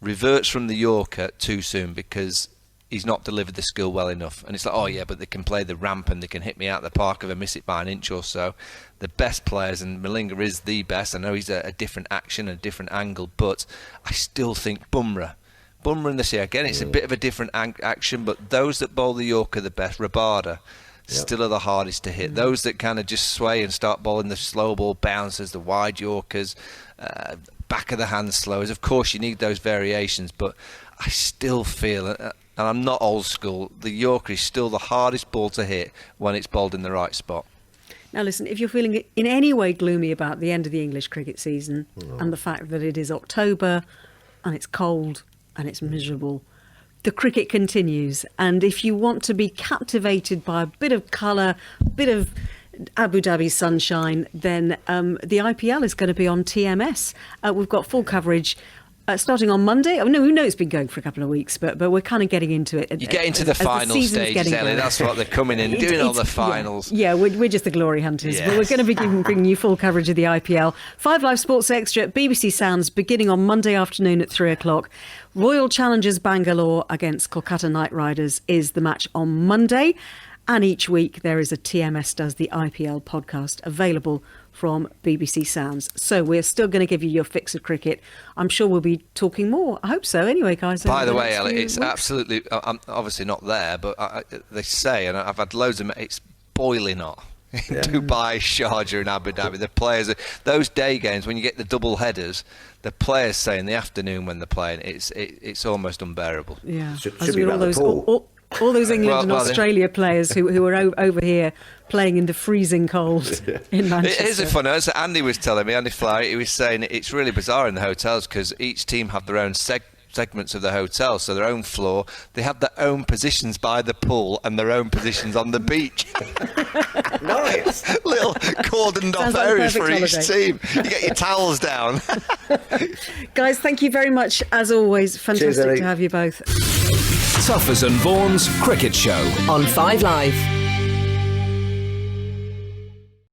reverts from the Yorker too soon because he's not delivered the skill well enough. And it's like, oh yeah, but they can play the ramp and they can hit me out the park if I miss it by an inch or so. The best players, and Malinga is the best. I know he's a different action, a different angle, but I still think Bumrah in this year, again, it's a bit of a different action, but those that bowl the Yorker the best, Rabada, still are the hardest to hit. Those that kind of just sway and start bowling the slow ball bounces, the wide Yorkers, back of the hand slowers. Of course, you need those variations, but I still feel, and I'm not old school, the Yorker is still the hardest ball to hit when it's bowled in the right spot. Now listen, if you're feeling in any way gloomy about the end of the English cricket season and the fact that it is October and it's cold and it's miserable, the cricket continues. And if you want to be captivated by a bit of colour, a bit of Abu Dhabi sunshine, then the IPL is going to be on TMS. We've got full coverage starting on Monday. We know it's been going for a couple of weeks, but we're kind of getting into it. You get into the final stages, Ellie. That's what they're coming in, doing all the finals. Yeah, we're just the glory hunters. Yes. But we're going to be bringing you full coverage of the IPL. 5 Live Sports Extra at BBC Sounds beginning on Monday afternoon at 3 o'clock. Royal Challengers Bangalore against Kolkata Knight Riders is the match on Monday. And each week there is a TMS Does the IPL podcast available from BBC Sounds. So we're still going to give you your fix of cricket. I'm sure we'll be talking more. I hope so. Anyway, guys. By the way, Ellie, it's absolutely... I'm obviously not there, but they say, and I've had loads of... It's boiling hot. Dubai, Sharjah and Abu Dhabi. The players... Those day games, when you get the double headers, the players say in the afternoon when they're playing, it's almost unbearable. Yeah. Should be around the pool. All those England and Australia players who are over here playing in the freezing cold in Manchester. It is a fun. As Andy was telling me, Andy Fly, he was saying it's really bizarre in the hotels because each team have their own segments of the hotel, so their own floor. They have their own positions by the pool and their own positions on the beach. Nice. Little cordoned off areas for each team. You get your towels down. Guys, thank you very much as always. Fantastic to have you both. Tuffers and Vaughan's Cricket Show on 5 Live.